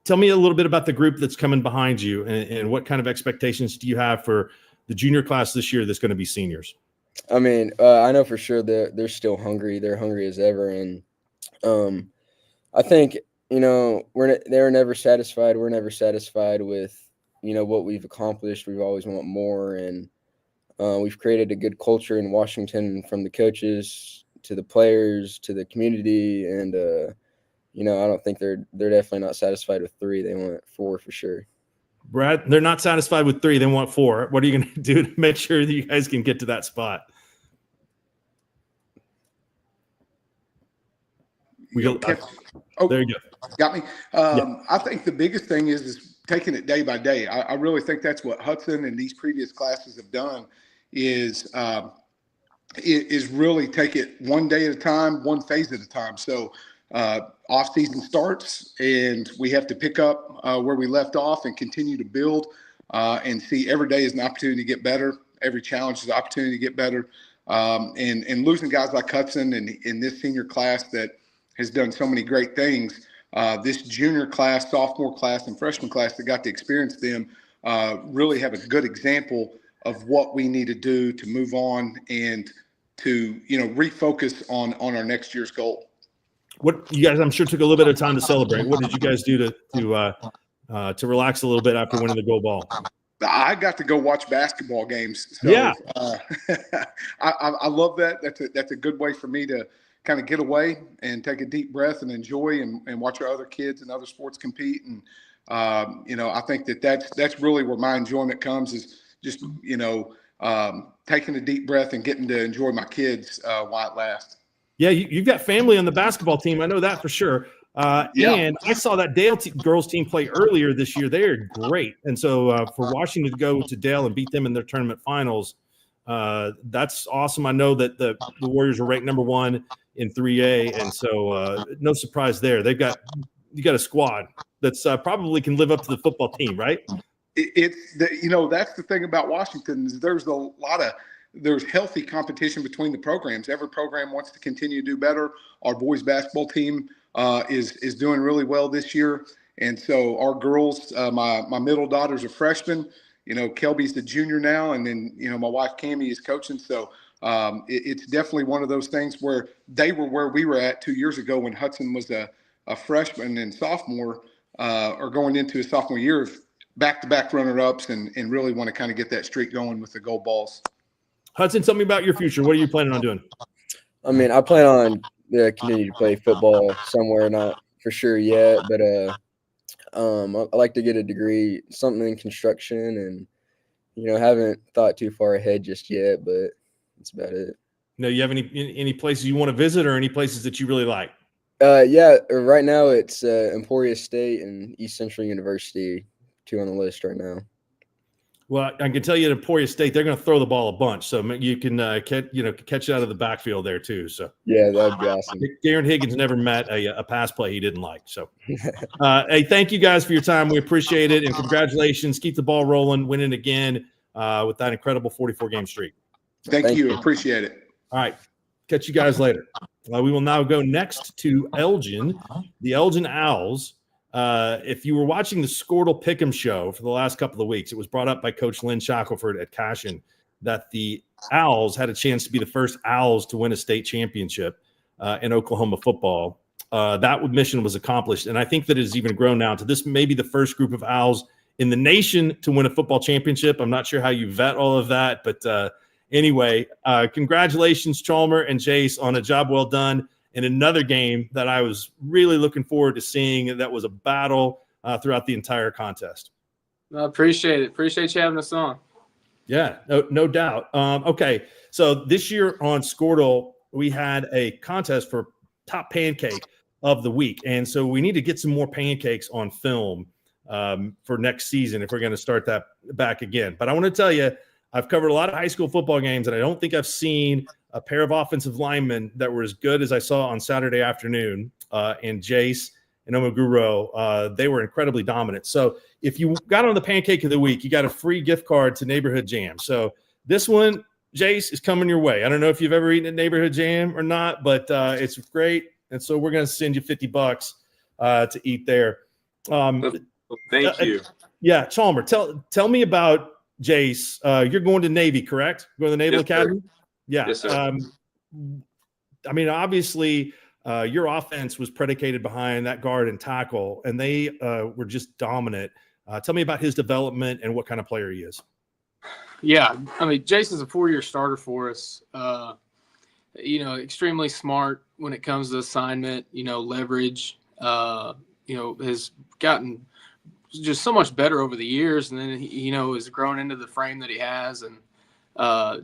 Tell me a little bit about the group that's coming behind you and what kind of expectations do you have for the junior class this year that's going to be seniors? I mean, I know for sure they're still hungry. They're hungry as ever. And I think, they're never satisfied. We're never satisfied with, what we've accomplished. We've always want more. And we've created a good culture in Washington from the coaches to the players to the community. And, I don't think they're definitely not satisfied with 3. They want 4 for sure. Brad, they're not satisfied with 3. They want 4. What are you going to do to make sure that you guys can get to that spot? There you go. Got me. I think the biggest thing is taking it day by day. I really think that's what Hudson and these previous classes have done is really take it one day at a time, one phase at a time. So off season starts and we have to pick up where we left off and continue to build and see every day is an opportunity to get better. Every challenge is an opportunity to get better. And losing guys like Hudson and in this senior class that has done so many great things. This junior class, sophomore class, and freshman class that got to experience them really have a good example of what we need to do to move on and to refocus on our next year's goal. What you guys, I'm sure, took a little bit of time to celebrate. What did you guys do to relax a little bit after winning the gold ball? I got to go watch basketball games. So, yeah, I love that. That's a good way for me to kind of get away and take a deep breath and enjoy and watch our other kids and other sports compete. And I think that's really where my enjoyment comes is just taking a deep breath and getting to enjoy my kids while it lasts. Yeah, you've got family on the basketball team. I know that for sure. And I saw that Dale girls team play earlier this year. They are great. And so for Washington to go to Dale and beat them in their tournament finals, that's awesome. I know that the Warriors are ranked number 1 in 3A. And so no surprise there. You got a squad that's probably can live up to the football team, right? That's the thing about Washington is there's healthy competition between the programs. Every program wants to continue to do better. Our boys basketball team is doing really well this year. And so our girls, my middle daughter's a freshman, Kelby's the junior now. And then, my wife Cammie is coaching. So it's definitely one of those things where they were where we were at 2 years ago when Hudson was a freshman and sophomore or going into his sophomore year of back-to-back runner-ups and really want to kind of get that streak going with the gold balls. Hudson, tell me about your future. What are you planning on doing? I mean, I plan on continue to play football somewhere, not for sure yet, but I like to get a degree, something in construction, and haven't thought too far ahead just yet, but that's about it. You have any places you want to visit or any places that you really like? Yeah, right now it's Emporia State and East Central University, 2 on the list right now. Well, I can tell you at Emporia State, they're going to throw the ball a bunch, so you can catch it out of the backfield there too. So yeah, that'd be awesome. Darren Higgins never met a pass play he didn't like. So, hey, thank you guys for your time. We appreciate it, and congratulations. Keep the ball rolling, winning again with that incredible 44-game streak. Thank you. Appreciate it. All right, catch you guys later. We will now go next to Elgin, the Elgin Owls. If you were watching the Skordle Pick'em show for the last couple of weeks, it was brought up by Coach Lynn Shackelford at Cashin that the Owls had a chance to be the first Owls to win a state championship in Oklahoma football. That mission was accomplished, and I think that it has even grown now to this may be the first group of Owls in the nation to win a football championship. I'm not sure how you vet all of that, but anyway, congratulations, Chalmer and Jace, on a job well done. In another game that I was really looking forward to seeing, that was a battle throughout the entire contest. I appreciate it. Appreciate you having us on. Yeah, no doubt. Okay, so this year on Skordle, we had a contest for top pancake of the week. And so we need to get some more pancakes on film for next season if we're going to start that back again. But I want to tell you, I've covered a lot of high school football games, and I don't think I've seen a pair of offensive linemen that were as good as I saw on Saturday afternoon. And Jace and Omaguro, they were incredibly dominant. So if you got on the pancake of the week, you got a free gift card to Neighborhood Jam. So this one, Jace, is coming your way. I don't know if you've ever eaten at Neighborhood Jam or not, but it's great. And so we're going to send you $50 to eat there. Thank you. Yeah, Chalmer, tell me about Jace. You're going to Navy, correct? Going to the Naval Academy? Sir. Yeah. Yes, sir. I mean, obviously, your offense was predicated behind that guard and tackle, and they were just dominant. Tell me about his development and what kind of player he is. Yeah, I mean, Jason's a 4-year starter for us. Extremely smart when it comes to assignment, leverage, has gotten just so much better over the years. And then, has grown into the frame that he has, and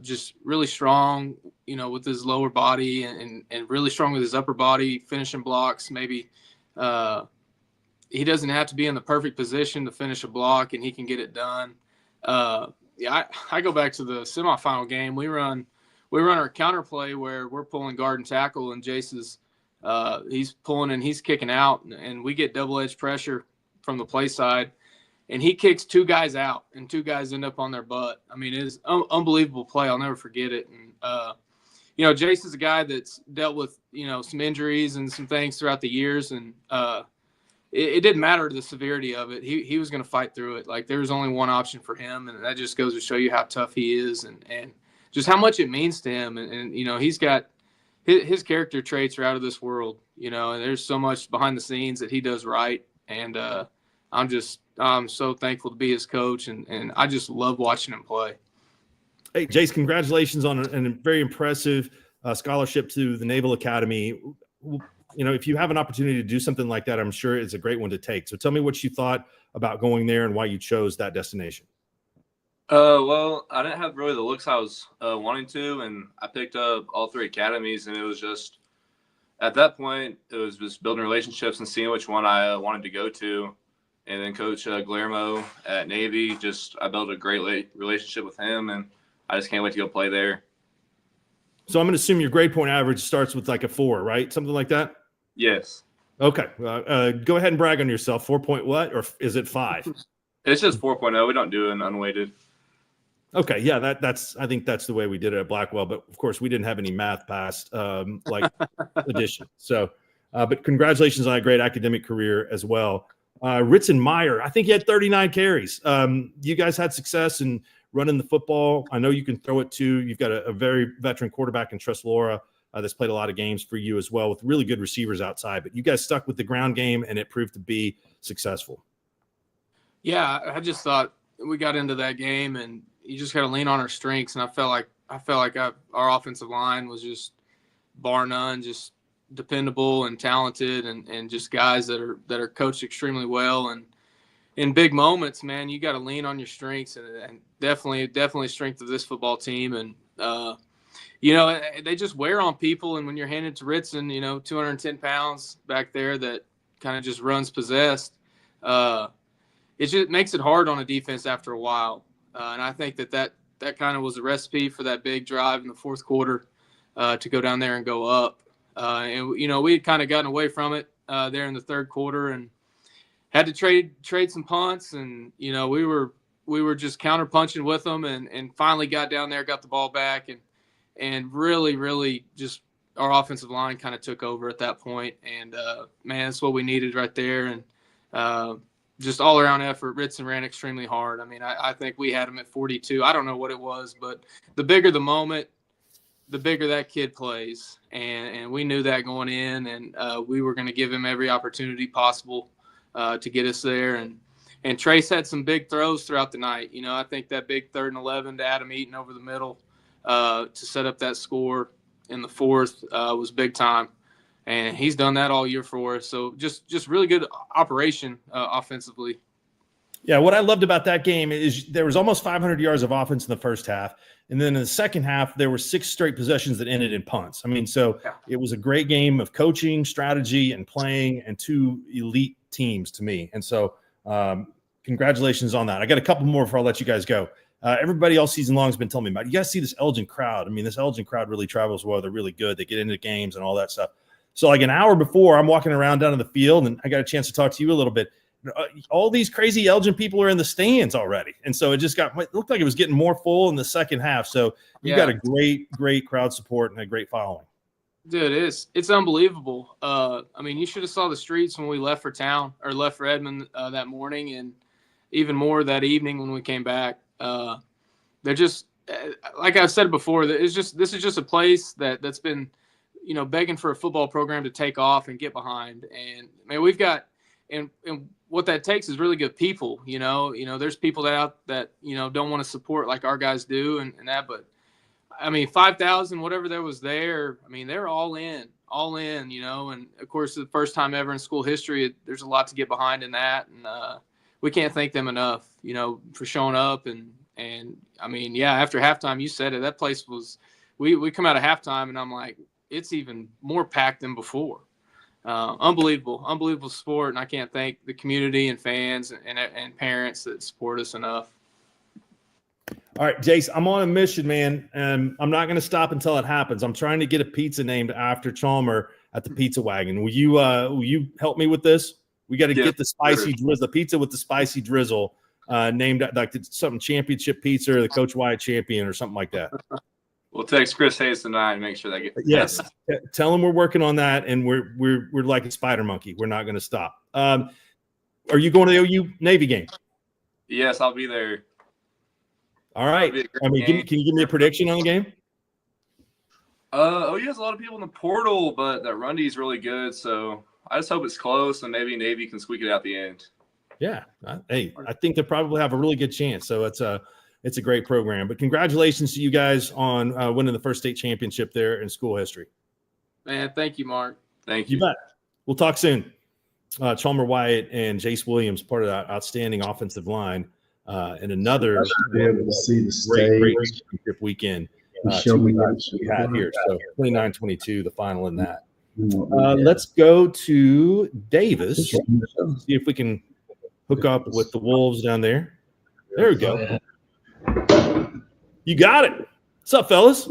just really strong, with his lower body and really strong with his upper body, finishing blocks. Maybe he doesn't have to be in the perfect position to finish a block, and he can get it done. I go back to the semifinal game. We run our counter play where we're pulling guard and tackle, and Jace he's pulling and he's kicking out, and we get double edge pressure from the play side, and he kicks 2 guys out, and 2 guys end up on their butt. I mean, it is unbelievable play. I'll never forget it. And Jace is a guy that's dealt with some injuries and some things throughout the years, and it didn't matter the severity of it. He was going to fight through it. Like, there was only one option for him, and that just goes to show you how tough he is and just how much it means to him. And he's got his character traits are out of this world, and there's so much behind the scenes that he does right. And I'm so thankful to be his coach, and I just love watching him play. Hey, Jace, congratulations on a very impressive scholarship to the Naval Academy. If you have an opportunity to do something like that, I'm sure it's a great one to take. So tell me what you thought about going there and why you chose that destination. Well, I didn't have really the looks I was wanting to, and I picked up all 3 academies, and it was just, at that point, it was just building relationships and seeing which one I wanted to go to. And then Coach Guillermo at Navy, I built a great relationship with him, and I just can't wait to go play there. So I'm going to assume your grade point average starts with like a 4, right? Something like that? Yes. Okay. Go ahead and brag on yourself. 4 point what? Or is it 5? It's just 4.0. We don't do an unweighted. Okay. Yeah, I think that's the way we did it at Blackwell. But, of course, we didn't have any math past like addition. So, but congratulations on a great academic career as well. Ritson Meyer, I think he had 39 carries. You guys had success in running the football. I know you can throw it too. You've got a very veteran quarterback in Tress Laura that's played a lot of games for you as well, with really good receivers outside. But you guys stuck with the ground game, and it proved to be successful. Yeah, I just thought we got into that game, and you just got to lean on our strengths. And I felt like our offensive line was just, bar none, just dependable and talented, and just guys that are coached extremely well. And in big moments, man, you got to lean on your strengths, and definitely strength of this football team. And they just wear on people. And when you're handed to Ritson, 210 pounds back there that kind of just runs possessed, it just makes it hard on a defense after a while. And I think that kind of was a recipe for that big drive in the fourth quarter to go down there and go up. And we had kind of gotten away from it there in the third quarter and had to trade some punts. And, we were just counter punching with them and finally got down there, got the ball back and really, really just our offensive line kind of took over at that point. And, man, that's what we needed right there. And just all around effort. Ritson ran extremely hard. I mean, I think we had him at 42. I don't know what it was, but the bigger the moment, the bigger that kid plays. And we knew that going in, and we were going to give him every opportunity possible to get us there. And Trace had some big throws throughout the night. I think that big 3rd and 11 to Adam Eaton over the middle to set up that score in the fourth was big time. And he's done that all year for us. So just really good operation offensively. Yeah, what I loved about that game is there was almost 500 yards of offense in the first half. And then in the second half, there were 6 straight possessions that ended in punts. I mean, so it was a great game of coaching, strategy, and playing, and 2 elite teams to me. And so congratulations on that. I got a couple more before I let you guys go. Everybody all season long has been telling me about it. You guys see this Elgin crowd. I mean, this Elgin crowd really travels well. They're really good. They get into games and all that stuff. So like an hour before, I'm walking around down in the field, and I got a chance to talk to you a little bit. All these crazy Elgin people are in the stands already. And so it looked like it was getting more full in the second half. So you got a great crowd support and a great following. Dude, it's unbelievable. I mean, you should have saw the streets when we left for town or left for Edmond that morning, and even more that evening when we came back. They're just, like I said before, this is just a place that's been, begging for a football program to take off and get behind. And man, we've got, and what that takes is really good people. There's people that don't want to support like our guys do and that, but I mean, 5,000, whatever there was there, I mean, they're all in, and of course, the first time ever in school history, there's a lot to get behind in that. And we can't thank them enough, for showing up. And I mean, yeah, after halftime, you said it, that place was, we come out of halftime and I'm like, it's even more packed than before. Unbelievable sport. And I can't thank the community and fans and parents that support us enough. All right, Jace, I'm on a mission, man, and I'm not going to stop until it happens. I'm trying to get a pizza named after Chalmer at the Pizza Wagon. Will you help me with this? We got to get the spicy drizzle, the pizza with the spicy drizzle, named like something championship pizza or the Coach Wyatt champion or something like that. We'll text Chris Hayes tonight and make sure that gets. Yes, tell him we're working on that, and we're like a spider monkey. We're not going to stop. Are you going to the OU Navy game? Yes, I'll be there. All right. I mean, can you give me a prediction on the game? OU has a lot of people in the portal, but that run D is really good. So I just hope it's close and maybe Navy can squeak it out the end. Yeah. Hey, I think they probably have a really good chance. So it's a great program. But congratulations to you guys on winning the first state championship there in school history. Man, thank you, Mark. Thank you. You bet. We'll talk soon. Chalmer Wyatt and Jace Williams, part of that outstanding offensive line. And another great championship weekend we had here. So 29-22, the final in that. Let's go to Davis. See if we can hook up with the Wolves down there. There we go. You got it. What's up, fellas?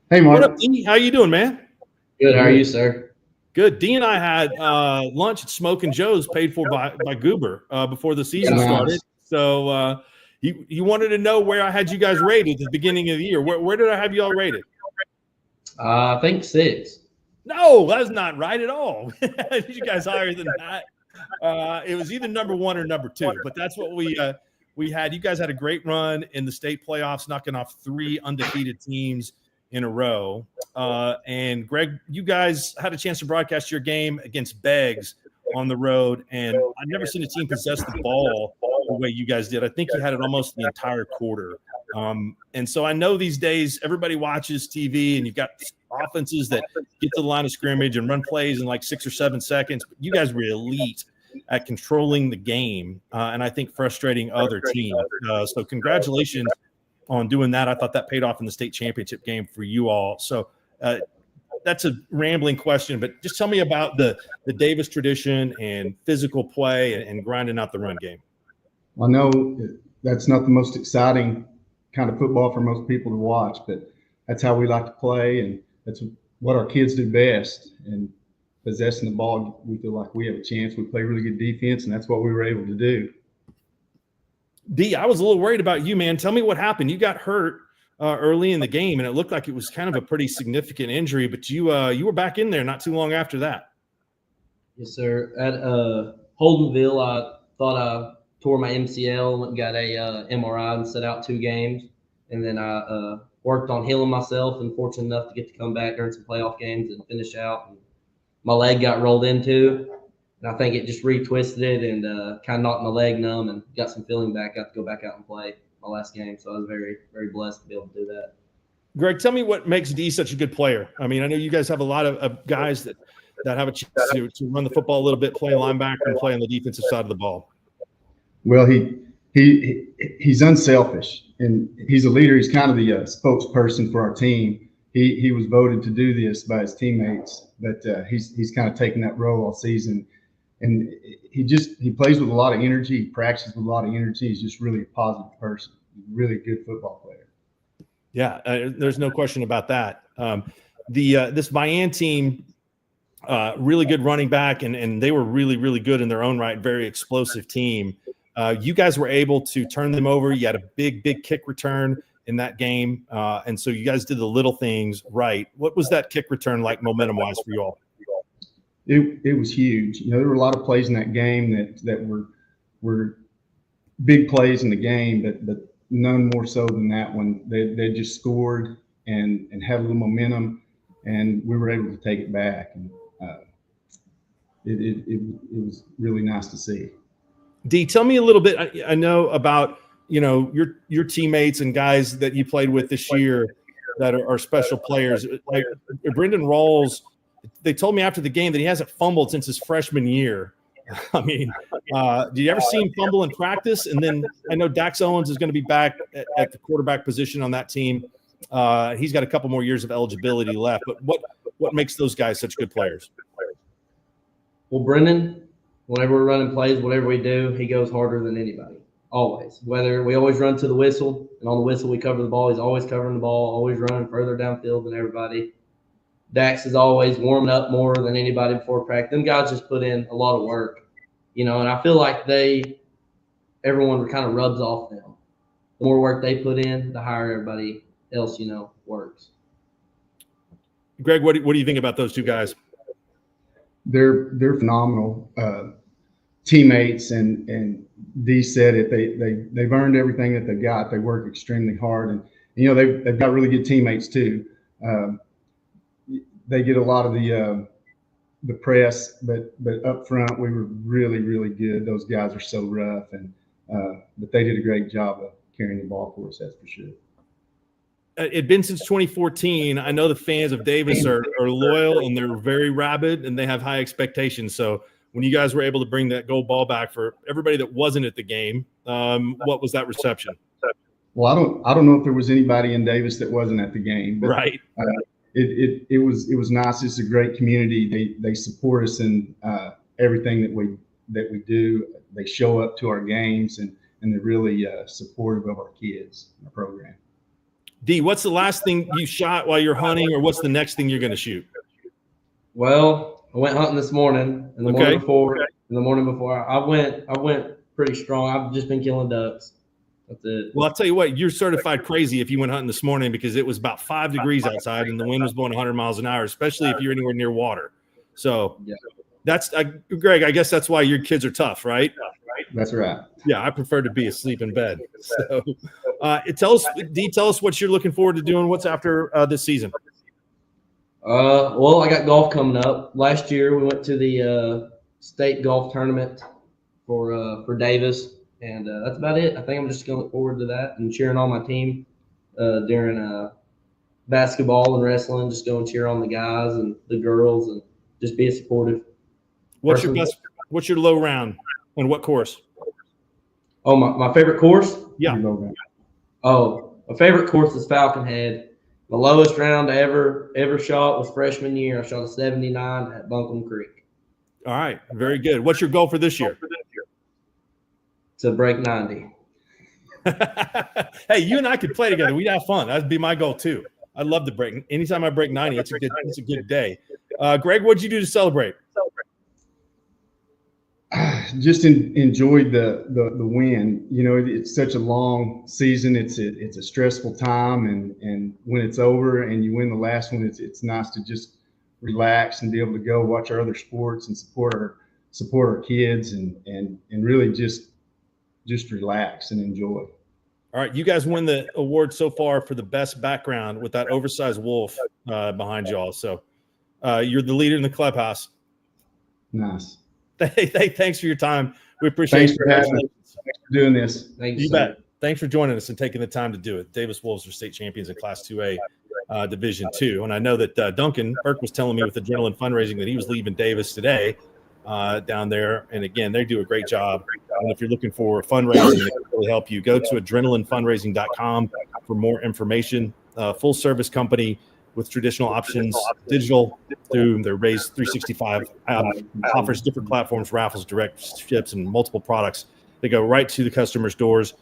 Hey, Mark. What up, D? How you doing, man? Good. How are you, sir? Good. D and I had lunch at Smoking Joe's, paid for by Goober before the season started. So he wanted to know where I had you guys rated at the beginning of the year. Where did I have you all rated? I think 6. No, that's not right at all. You guys higher than that. It was either number 1 or number 2, but that's what we had. You guys had a great run in the state playoffs, knocking off 3 undefeated teams in a row. And Greg, you guys had a chance to broadcast your game against Beggs on the road, and I've never seen a team possess the ball the way you guys did. I think you had it almost the entire quarter. And so I know these days everybody watches TV, and you've got offenses that get to the line of scrimmage and run plays in like 6 or 7 seconds. But you guys were elite at controlling the game, and I think frustrating other teams. So congratulations on doing that. I thought that paid off in the state championship game for you all. So that's a rambling question, but just tell me about the Davis tradition and physical play and grinding out the run game. I know that's not the most exciting kind of football for most people to watch, but that's how we like to play, and that's what our kids do best. And possessing the ball, we feel like we have a chance. We play really good defense, and that's what we were able to do. D, I was a little worried about you, man. Tell me what happened. You got hurt early in the game, and it looked like it was kind of a pretty significant injury, but you were back in there not too long after that. Yes, sir. At Holdenville, I thought I tore my MCL, went and got a MRI and set out 2 games. And then I worked on healing myself, and fortunate enough to get to come back during some playoff games and finish out. And my leg got rolled into, and I think it just retwisted it and kind of knocked my leg numb and got some feeling back. Got to go back out and play my last game. So I was very, very blessed to be able to do that. Greg, tell me what makes D such a good player. I mean, I know you guys have a lot of guys that have a chance to run the football a little bit, play linebacker and play on the defensive side of the ball. Well, he's unselfish, and he's a leader. He's kind of the spokesperson for our team. He was voted to do this by his teammates, but he's kind of taken that role all season. And he plays with a lot of energy. He practices with a lot of energy. He's just really a positive person. Really good football player. Yeah, there's no question about that. This Mayan team, really good running back, and they were really, really good in their own right. Very explosive team. You guys were able to turn them over. You had a big kick return in that game, and so you guys did the little things right. What was that kick return like momentum-wise for you all? It was huge. You know, there were a lot of plays in that game that were big plays in the game, but none more so than that one. They just scored and had a little momentum, and we were able to take it back. And it was really nice to see. D, tell me a little bit. I know about your teammates and guys that you played with this year that are special players. Like Brendan Rawls, they told me after the game that he hasn't fumbled since his freshman year. I mean, do you ever see him fumble in practice? And then I know Dax Owens is going to be back at the quarterback position on that team. He's got a couple more years of eligibility left. But what makes those guys such good players? Well, Brendan, whenever we're running plays, whatever we do, he goes harder than anybody. Always. Whether we always run to the whistle, and on the whistle we cover the ball. He's always covering the ball, always running further downfield than everybody. Dax is always warming up more than anybody before practice. Them guys just put in a lot of work, and I feel like everyone kind of rubs off them. The more work they put in, the higher everybody else, works. Greg, what do you think about those two guys? They're phenomenal teammates, and Dee said it. They've earned everything that they've got. They work extremely hard, and they've got really good teammates too. They get a lot of the press, but up front we were really, really good. Those guys are so rough, but they did a great job of carrying the ball for us. That's for sure. It's been since 2014. I know the fans of Davis are loyal, and they're very rabid, and they have high expectations. So when you guys were able to bring that gold ball back for everybody that wasn't at the game, what was that reception? Well, I don't know if there was anybody in Davis that wasn't at the game, but right. It was nice. It's a great community. They support us in everything that we do. They show up to our games, and they're really supportive of our kids in the program. D, what's the last thing you shot while you're hunting, or what's the next thing you're going to shoot? Well, I went hunting this morning, and the morning before I went pretty strong. I've just been killing ducks. That's it. Well, I'll tell you what, you're certified crazy if you went hunting this morning, because it was about 5 degrees outside and the wind was blowing 100 miles an hour, especially if you're anywhere near water. So that's Greg, I guess that's why your kids are tough, right? That's right. Yeah, I prefer to be asleep in bed. So tell us what you're looking forward to doing. What's after this season? Well, I got golf coming up. Last year we went to the state golf tournament for Davis. And that's about it. I think I'm just going to look forward to that and cheering on my team during basketball and wrestling. Just go and cheer on the guys and the girls and just be supportive. What's your low round and what course? Oh, my favorite course? Yeah. Oh, My favorite course is Falcon Head. The lowest round I ever shot was freshman year. I shot a 79 at Buncombe Creek. All right, very good. What's your goal for this year? To break 90. Hey, you and I could play together. We'd have fun. That'd be my goal too. I'd love to break. Anytime I break 90, it's a good day. Greg, what'd you do to celebrate? Just enjoyed the win. You know, it's such a long season. It's a stressful time, and when it's over and you win the last one, it's nice to just relax and be able to go watch our other sports and support our kids and really just relax and enjoy. All right, you guys win the award so far for the best background with that oversized wolf behind y'all. So you're the leader in the clubhouse. Nice. Thanks for your time. We appreciate Thanks it. for having us. Thanks for doing this. You bet. Thanks for joining us and taking the time to do it. Davis Wolves are state champions in Class 2A Division II. And I know that Duncan Burke was telling me with Adrenaline Fundraising that he was leaving Davis today down there. And again, they do a great job. And if you're looking for fundraising that can really help you, go to adrenalinefundraising.com for more information. Full service company with traditional options, digital through their Raise 365 offers different platforms, raffles, direct ships, and multiple products. They go right to the customers' doors.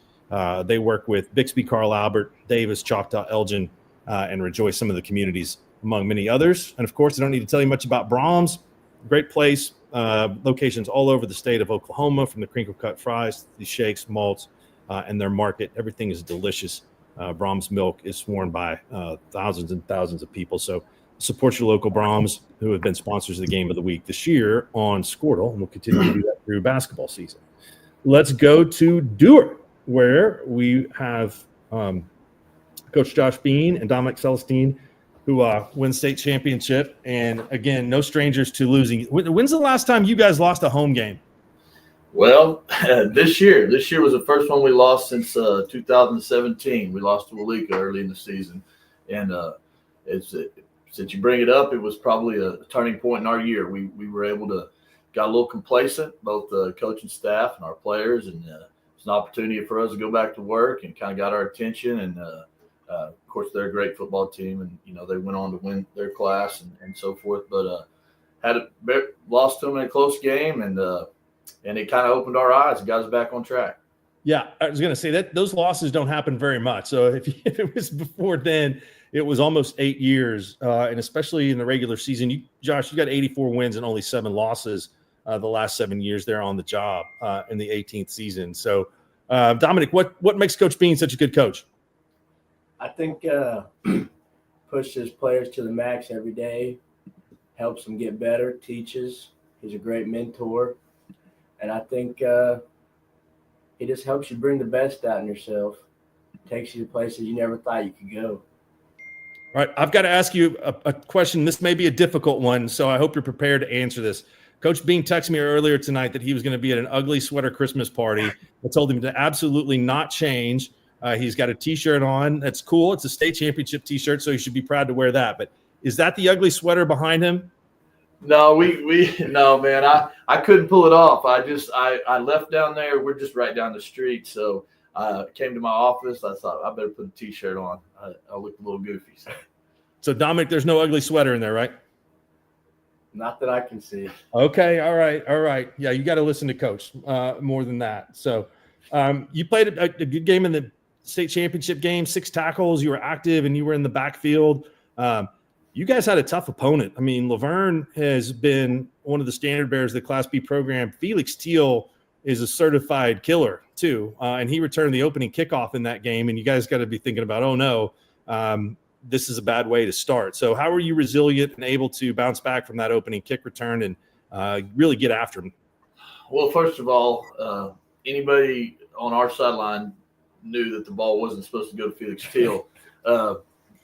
They work with Bixby, Carl Albert, Davis, Choctaw, Elgin, and Rejoice, some of the communities, among many others. And of course, I don't need to tell you much about Brahms. Great place. Locations all over the state of Oklahoma, from the crinkle cut fries, the shakes, malts, and their market. Everything is delicious. Brahms milk is sworn by thousands and thousands of people. So support your local Brahms, who have been sponsors of the Game of the Week this year on Skordle, and we'll continue to do that through basketball season. Let's go to Dewar, where we have Coach Josh Bean and Dominic Celestine, who win state championship. And again, no strangers to losing. When's the last time you guys lost a home game? Well, this year was the first one we lost since 2017. We lost to Walika early in the season. And since you bring it up, it was probably a turning point in our year. We were able to got a little complacent, both the coaching staff and our players, and it's an opportunity for us to go back to work and kind of got our attention. And of course, they're a great football team, and they went on to win their class and so forth. But lost to them in a close game, and it kind of opened our eyes and got us back on track. Yeah, I was going to say that those losses don't happen very much. So if it was before then, it was almost 8 years, and especially in the regular season. Josh, you got 84 wins and only 7 losses the last 7 years there on the job in the 18th season. So, Dominic, what makes Coach Bean such a good coach? I think pushes players to the max every day, helps them get better, teaches. He's a great mentor. And I think he just helps you bring the best out in yourself, takes you to places you never thought you could go. All right, I've got to ask you a question. This may be a difficult one, so I hope you're prepared to answer this. Coach Bean texted me earlier tonight that he was going to be at an ugly sweater Christmas party. I told him to absolutely not change. He's got a T-shirt on. That's cool. It's a state championship T-shirt, so he should be proud to wear that. But is that the ugly sweater behind him? No, no, man. I couldn't pull it off. I left down there. We're just right down the street. So I came to my office. I thought I better put a T-shirt on. I looked a little goofy. So Dominic, there's no ugly sweater in there, right? Not that I can see. Okay. All right. Yeah, you got to listen to Coach more than that. So you played a good game in the state championship game, 6 tackles. You were active and you were in the backfield. You guys had a tough opponent. I mean, Laverne has been one of the standard bearers of the Class B program. Felix Teal is a certified killer too, and he returned the opening kickoff in that game. And you guys got to be thinking about, oh no, this is a bad way to start. So how are you resilient and able to bounce back from that opening kick return and really get after him? Well, first of all, anybody on our sideline knew that the ball wasn't supposed to go to Felix Teal,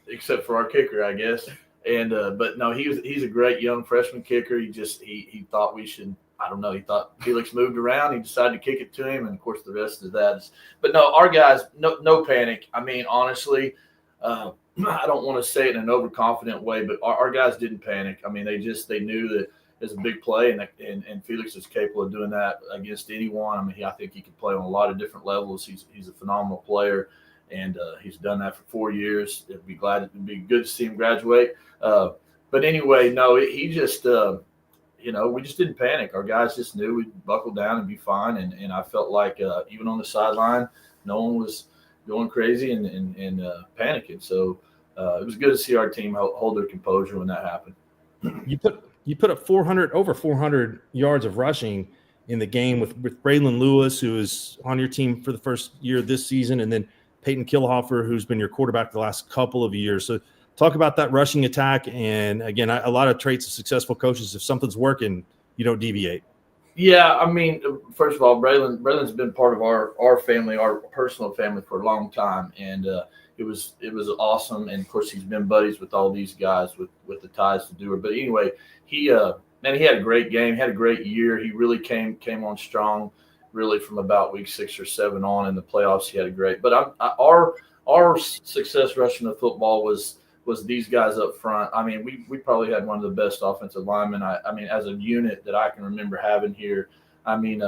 except for our kicker, I guess. And but no, he's a great young freshman kicker. He thought we should. I don't know. He thought Felix moved around. He decided to kick it to him, and of course the rest of that is. But no, our guys, no panic. I mean, honestly, I don't want to say it in an overconfident way, but our guys didn't panic. I mean, they knew that it's a big play, and Felix is capable of doing that against anyone. I mean, I think he can play on a lot of different levels. He's a phenomenal player, and he's done that for 4 years. It'd be good to see him graduate. But anyway, no, he just we just didn't panic. Our guys just knew we'd buckle down and be fine. And I felt like even on the sideline, no one was going crazy and panicking. So it was good to see our team hold their composure when that happened. You put up over 400 yards of rushing in the game with Braylon Lewis, who is on your team for the first year this season, and then Peyton Killhofer, who's been your quarterback the last couple of years. So talk about that rushing attack. And again, a lot of traits of successful coaches. If something's working, you don't deviate. Yeah, I mean, first of all, Braylon's been part of our family, our personal family, for a long time, and it was awesome. And of course, he's been buddies with all these guys with the ties to Dewar. But anyway, he had a great game, had a great year. He really came on strong, really from about week 6 or 7 on in the playoffs. He had a great. But our success rushing the football was these guys up front. I mean, we probably had one of the best offensive linemen. I mean, as a unit that I can remember having here. I mean,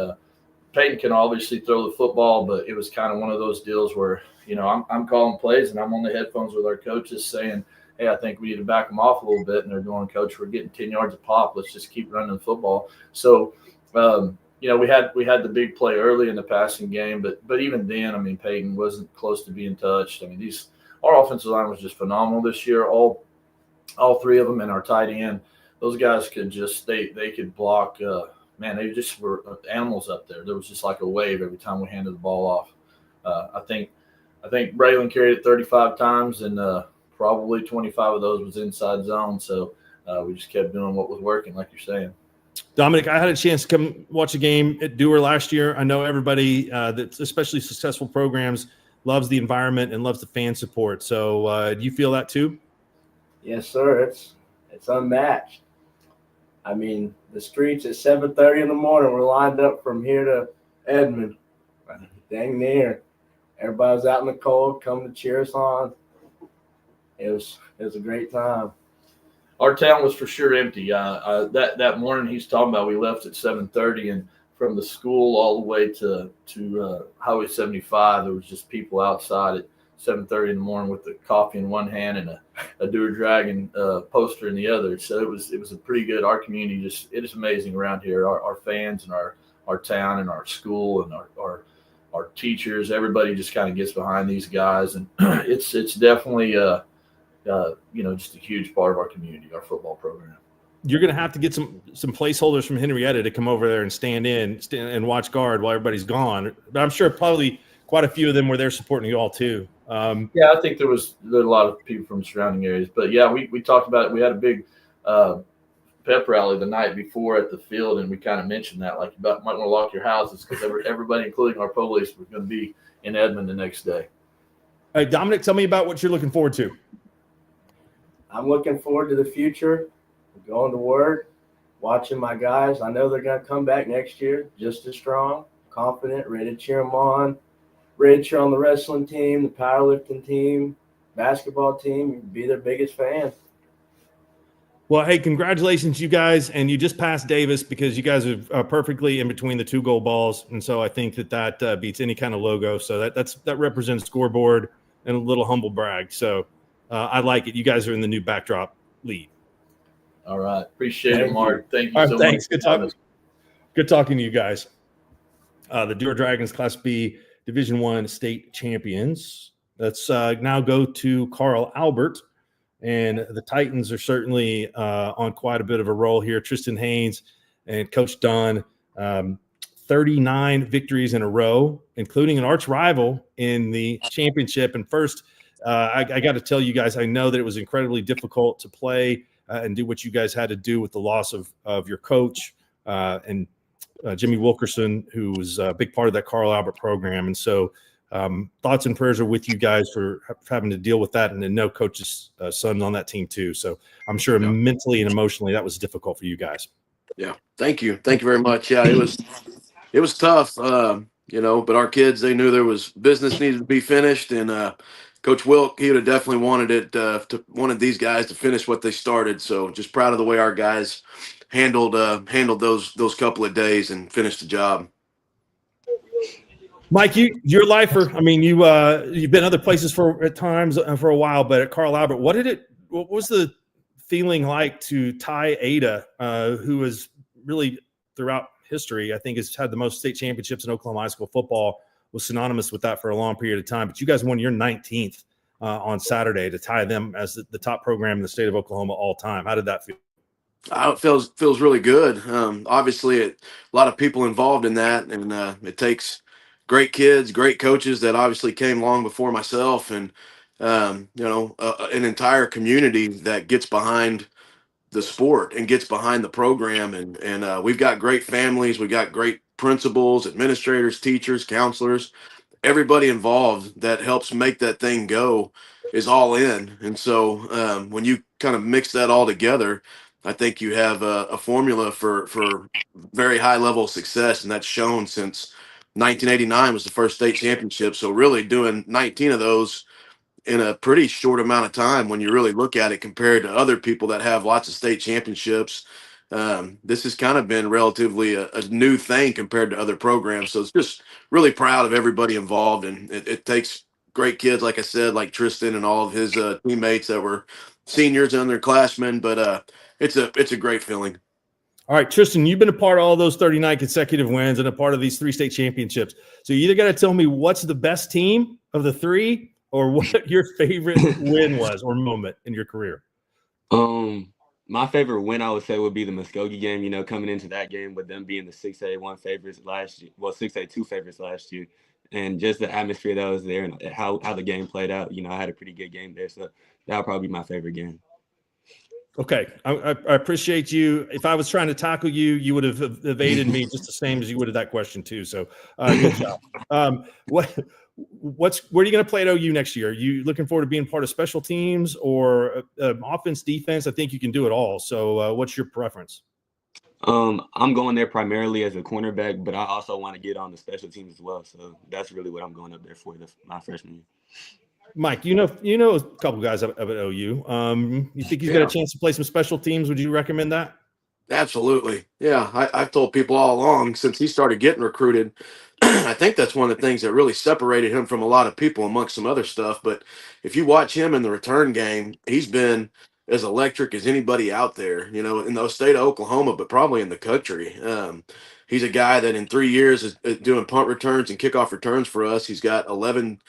Peyton can obviously throw the football, but it was kind of one of those deals where, I'm calling plays and I'm on the headphones with our coaches saying, hey, I think we need to back them off a little bit. And they're going, Coach, we're getting 10 yards a pop. Let's just keep running the football. So, we had the big play early in the passing game, but even then, I mean, Peyton wasn't close to being touched. I mean, our offensive line was just phenomenal this year. All 3 of them, and our tight end, those guys could just they could block. Man, they just were animals up there. There was just like a wave every time we handed the ball off. I think Braylon carried it 35 times, and probably 25 of those was inside zone. So we just kept doing what was working, like you're saying. Dominic, I had a chance to come watch a game at Dewar last year. I know everybody that's especially successful programs loves the environment and loves the fan support. So do you feel that too? Yes, sir. It's unmatched. I mean, the streets at 7:30 in the morning were lined up from here to Edmond. Dang near. Everybody was out in the cold, coming to cheer us on. It was a great time. Our town was for sure empty. That morning he's talking about, we left at 7:30, and from the school all the way to Highway 75, there was just people outside at 7:30 in the morning with the coffee in one hand and a Dewar Dragon poster in the other. So it was a pretty good. Our community it is amazing around here. Our fans and our town and our school and our teachers, everybody just kind of gets behind these guys, and it's definitely just a huge part of our community, our football program. You're going to have to get some placeholders from Henrietta to come over there and stand and watch guard while everybody's gone. But I'm sure probably quite a few of them were there supporting you all too. I think there was a lot of people from surrounding areas. But yeah, we talked about it. We had a big pep rally the night before at the field, and we kind of mentioned that, like, you might want to lock your houses because everybody, including our police, was going to be in Edmond the next day. All right, Dominic, tell me about what you're looking forward to. I'm looking forward to the future, going to work, watching my guys. I know they're going to come back next year just as strong, confident, ready to cheer them on, ready to cheer on the wrestling team, the powerlifting team, basketball team, be their biggest fan. Well, hey, congratulations, you guys. And you just passed Davis because you guys are perfectly in between the 2 gold balls. And so I think that beats any kind of logo. So that represents scoreboard and a little humble brag. So I like it. You guys are in the new backdrop lead. All right. Appreciate it, Mark. Thank you so thanks. much. Good talking to you guys. The Dewar Dragons Class B Division I state champions. Let's now go to Carl Albert. And the Titans are certainly on quite a bit of a roll here. Tristan Haynes and Coach Dunn, 39 victories in a row, including an arch rival in the championship. And first, I got to tell you guys, I know that it was incredibly difficult to play and do what you guys had to do with the loss of your coach and Jimmy Wilkerson, who was a big part of that Carl Albert program. And so thoughts and prayers are with you guys for having to deal with that. And then no coach's son on that team too. So I'm sure mentally and emotionally that was difficult for you guys. Yeah. Thank you. Thank you very much. Yeah, it was tough, but our kids, they knew there was business needed to be finished. And Coach Wilk, he would have definitely wanted these guys to finish what they started. So just proud of the way our guys handled those couple of days and finished the job. Mike, you're a lifer. I mean, you've been other places at times for a while, but at Carl Albert, what was the feeling like to tie Ada, who was really throughout history, I think has had the most state championships in Oklahoma high school football, was synonymous with that for a long period of time. But you guys won your 19th on Saturday to tie them as the top program in the state of Oklahoma all time. How did that feel? It feels really good. Obviously, a lot of people involved in that, and it takes great kids, great coaches that obviously came long before myself, and an entire community that gets behind the sport and gets behind the program, and we've got great families, we got great principals, administrators, teachers, counselors, everybody involved that helps make that thing go is all in. And so when you kind of mix that all together, I think you have a formula for very high level of success, and that's shown since 1989 was the first state championship. So really doing 19 of those in a pretty short amount of time when you really look at it compared to other people that have lots of state championships. This has kind of been relatively a new thing compared to other programs. So it's just really proud of everybody involved. And it takes great kids, like I said, like Tristan and all of his teammates that were seniors and their classmen. But it's a great feeling. All right, Tristan, you've been a part of all those 39 consecutive wins and a part of these 3 state championships. So you either got to tell me what's the best team of the 3 or what your favorite win was or moment in your career. My favorite win, I would say, would be the Muskogee game. You know, coming into that game with them being the 6A1 favorites last year, well, 6A2 favorites last year, and just the atmosphere that was there and how the game played out. You know, I had a pretty good game there, so that would probably be my favorite game. Okay, I appreciate you. If I was trying to tackle you, you would have evaded me just the same as you would have that question too. So good job. Where are you going to play at OU next year? Are you looking forward to being part of special teams or offense, defense? I think you can do it all. So what's your preference? I'm going there primarily as a cornerback, but I also want to get on the special teams as well. So that's really what I'm going up there for my freshman year. Mike, you know a couple guys up at OU. You think he's got a chance to play some special teams? Would you recommend that? Absolutely. Yeah, I've told people all along since he started getting recruited. I think that's one of the things that really separated him from a lot of people amongst some other stuff. But if you watch him in the return game, he's been as electric as anybody out there, you know, in the state of Oklahoma, but probably in the country. He's a guy that in 3 years is doing punt returns and kickoff returns for us. He's got 11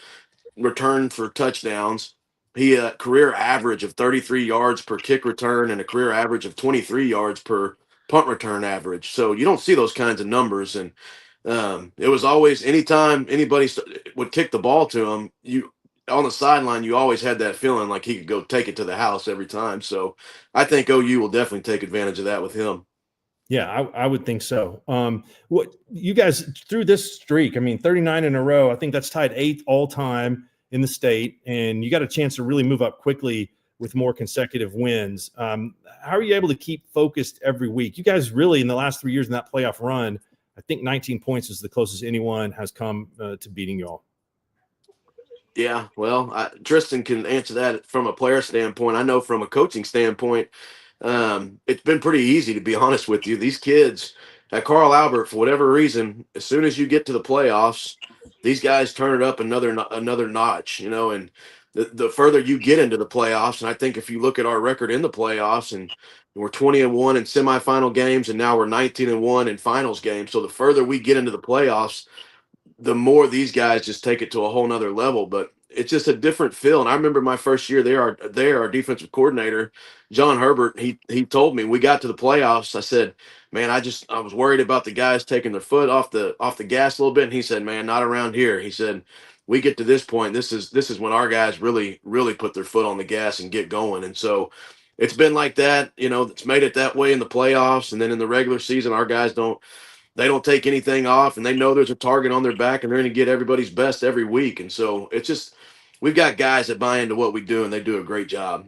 return for touchdowns. He career average of 33 yards per kick return and a career average of 23 yards per punt return average. So you don't see those kinds of numbers. And it was always anytime anybody would kick the ball to him, you on the sideline, you always had that feeling like he could go take it to the house every time. So I think OU will definitely take advantage of that with him. Yeah, I would think so. What you guys through this streak, I mean, 39 in a row, I think that's tied 8th all time in the state, and you got a chance to really move up quickly with more consecutive wins. How are you able to keep focused every week? You guys really, in the last 3 years in that playoff run, I think 19 points is the closest anyone has come to beating y'all. Yeah, well, Tristan can answer that from a player standpoint. I know from a coaching standpoint, it's been pretty easy, to be honest with you. These kids at Carl Albert, for whatever reason, as soon as you get to the playoffs, these guys turn it up another notch, you know, and the further you get into the playoffs, and I think if you look at our record in the playoffs, and we're 20-1 in semifinal games, and now we're 19-1 in finals games. So the further we get into the playoffs, the more these guys just take it to a whole nother level. But it's just a different feel. And I remember my first year there, our defensive coordinator, John Herbert, he told me we got to the playoffs. I said, man, I was worried about the guys taking their foot off the gas a little bit. And he said, man, not around here. He said, we get to this point, this is when our guys really, really put their foot on the gas and get going. And so it's been like that, you know, it's made it that way in the playoffs. And then in the regular season, our guys don't take anything off, and they know there's a target on their back, and they're going to get everybody's best every week. And so it's just, we've got guys that buy into what we do, and they do a great job.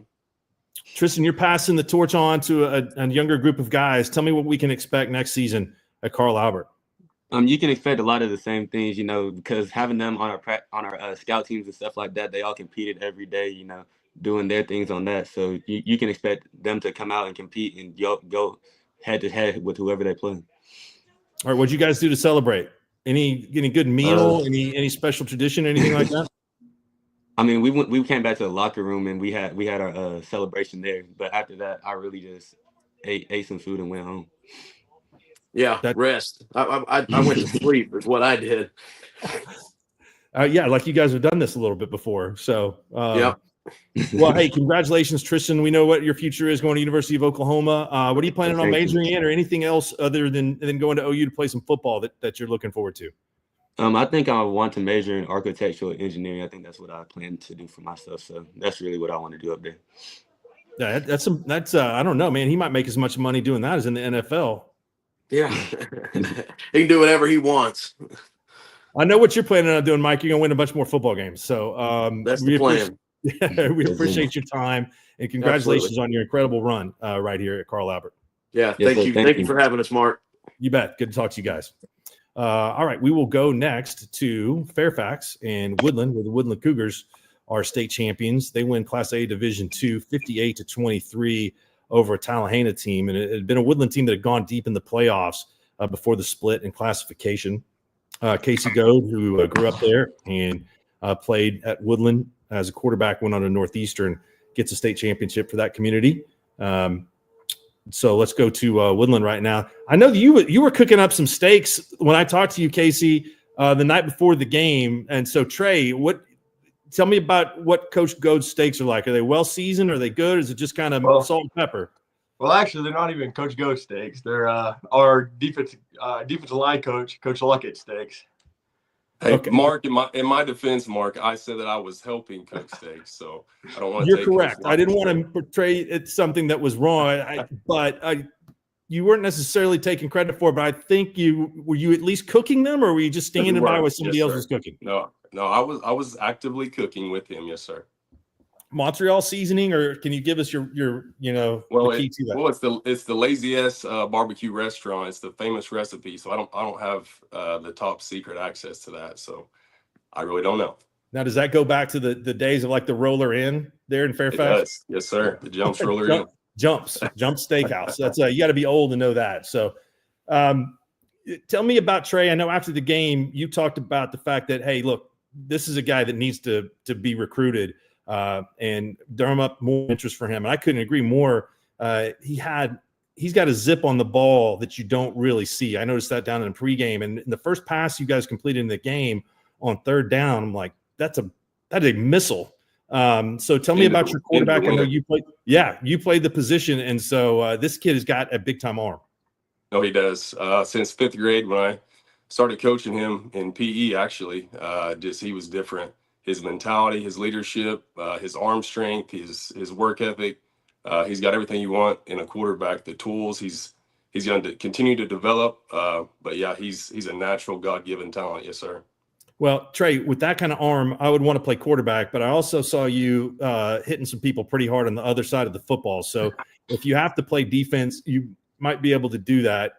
Tristan, you're passing the torch on to a younger group of guys. Tell me what we can expect next season at Carl Albert. You can expect a lot of the same things, you know, because having them on our scout teams and stuff like that, they all competed every day, you know, doing their things on that. So you can expect them to come out and compete and go head to head with whoever they play. All right, what'd you guys do to celebrate? Any good meal? Any special tradition? Anything like that? I mean, we came back to the locker room and we had our celebration there. But after that, I really just ate some food and went home. Yeah, rest. I went to sleep is what I did. Yeah, like you guys have done this a little bit before. So, Yep. Well, hey, congratulations, Tristan. We know what your future is, going to University of Oklahoma. What are you planning on majoring in, or anything else other than going to OU to play some football that you're looking forward to? I think I want to major in architectural engineering. I think that's what I plan to do for myself. So that's really what I want to do up there. Yeah, that's I don't know, man. He might make as much money doing that as in the NFL. Yeah, he can do whatever he wants. I know what you're planning on doing, Mike. You're gonna win a bunch more football games. So that's the plan. We appreciate your time, and congratulations on your incredible run right here at Carl Albert. Yeah, thank you. Thank you for having us, Mark. You bet. Good to talk to you guys. All right, we will go next to Fairfax and Woodland, where the Woodland Cougars are state champions. They win Class A Division II, 58-23 over a Tallahassee team, and it had been a Woodland team that had gone deep in the playoffs before the split in classification. Casey Goad, who grew up there and played at Woodland as a quarterback, went on to Northeastern, gets a state championship for that community. So let's go to Woodland right now. I know that you were cooking up some steaks when I talked to you, Casey, the night before the game. And so, Trey, tell me about what Coach Goad's steaks are like. Are they well seasoned? Are they good? Or is it just kind of salt and pepper? Well, actually, they're not even Coach Goad steaks. They're our defensive line coach, Coach Luckett steaks. Hey, Okay. Mark, in my defense, Mark, I said that I was helping cook steaks, so I don't want to. You're correct. I didn't want to portray it something that was wrong, but you weren't necessarily taking credit for it. But I think were you at least cooking them, or were you just standing by while somebody else was cooking? No, I was actively cooking with him. Yes, sir. Montreal seasoning, or can you give us your the key to that? Well, it's the Lazy S barbecue restaurant. It's the famous recipe. So I don't have the top secret access to that. So I really don't know. Now, does that go back to the days of like the Roller Inn there in Fairfax? It does. Yes, sir. The Jumps Roller Inn. Jump Steakhouse. That's you got to be old to know that. So, tell me about Trey. I know after the game you talked about the fact that, hey, look, this is a guy that needs to be recruited. And drum up more interest for him. And I couldn't agree more. He's got a zip on the ball that you don't really see. I noticed that down in the pregame, and in the first pass you guys completed in the game on third down, I'm like, that's a missile. So tell me about your quarterback. I know you played the position, and so this kid has got a big time arm. No, he does. Since fifth grade, when I started coaching him in PE, actually, he was different. His mentality, his leadership, his arm strength, his work ethic. He's got everything you want in a quarterback. The tools he's going to continue to develop. But yeah, he's a natural God-given talent. Yes, sir. Well, Trey, with that kind of arm, I would want to play quarterback. But I also saw you hitting some people pretty hard on the other side of the football. So if you have to play defense, you might be able to do that.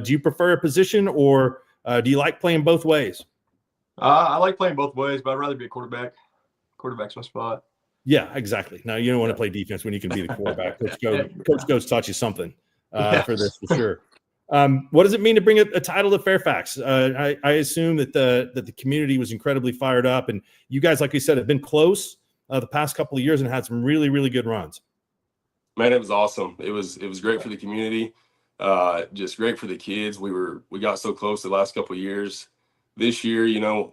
Do you prefer a position, or do you like playing both ways? I like playing both ways, but I'd rather be a quarterback. Quarterback's my spot. Yeah, exactly. Now, you don't want to play defense when you can be the quarterback. Coach Goats taught you something for this, for sure. What does it mean to bring a title to Fairfax? I assume that the community was incredibly fired up, and you guys, like you said, have been close the past couple of years and had some really, really good runs. Man, it was awesome. It was great for the community, just great for the kids. We got so close the last couple of years. This year,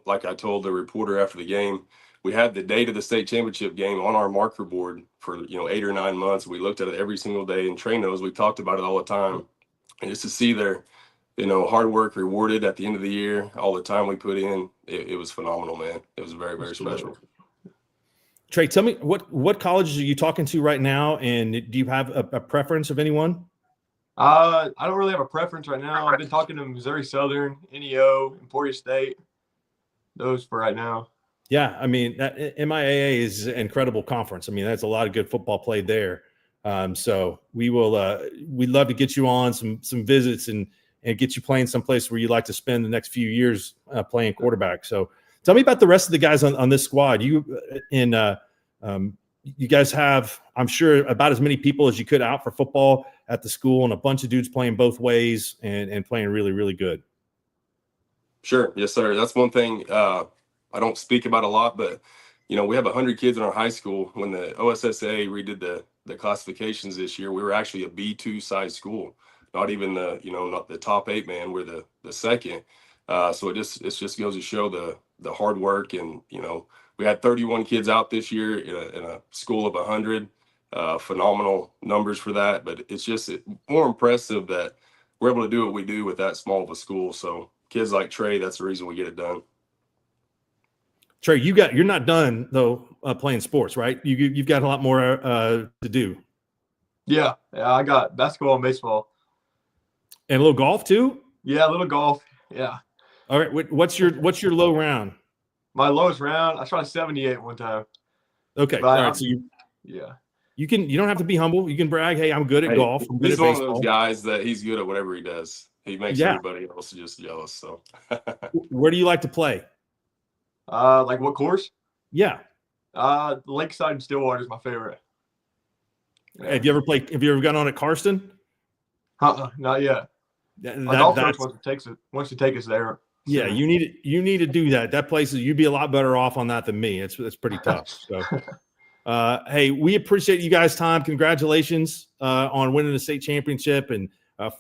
like I told the reporter after the game, we had the date of the state championship game on our marker board for 8 or 9 months. We looked at it every single day, and Trey knows we talked about it all the time. And just to see their hard work rewarded at the end of the year, all the time we put in, it was phenomenal, man. It was very, very special. Trey, tell me what colleges are you talking to right now, and do you have a preference of anyone? I don't really have a preference right now. I've been talking to Missouri Southern, NEO, Emporia State. Those for right now. Yeah, I mean, MIAA is an incredible conference. I mean, that's a lot of good football played there. So we'd love to get you on some visits and get you playing someplace where you'd like to spend the next few years playing quarterback. So tell me about the rest of the guys on this squad. You guys have, I'm sure, about as many people as you could out for football at the school, and a bunch of dudes playing both ways and playing really, really good. Sure. Yes, sir. That's one thing I don't speak about a lot, but we have 100 kids in our high school. When the OSSA redid the classifications this year, we were actually a B2 size school, not even not the top 8 man. We're the second. So it just goes to show the hard work, and we had 31 kids out this year in a school of 100. Phenomenal numbers for that, but it's just more impressive that we're able to do what we do with that small of a school. So kids like Trey, that's the reason we get it done. Trey, you're not done though playing sports, right? You've got a lot more to do. Yeah, I got basketball and baseball. And a little golf too? Yeah, a little golf. Yeah. All right. What's your low round? My lowest round, I shot a 78 one time. Okay. But all right. So yeah. You don't have to be humble. You can brag, hey, I'm good at golf. I'm good He's at one baseball. of those guys that he's good at whatever he does. He makes everybody else just jealous. So where do you like to play? Like what course? Yeah. Lakeside and Stillwater is my favorite. Yeah. Have you ever gone on at Karsten? Not yet. My golf coach wants to take us there. Yeah, you need to do that. That place you'd be a lot better off on that than me. It's pretty tough. So hey, we appreciate you guys' time. Congratulations on winning the state championship and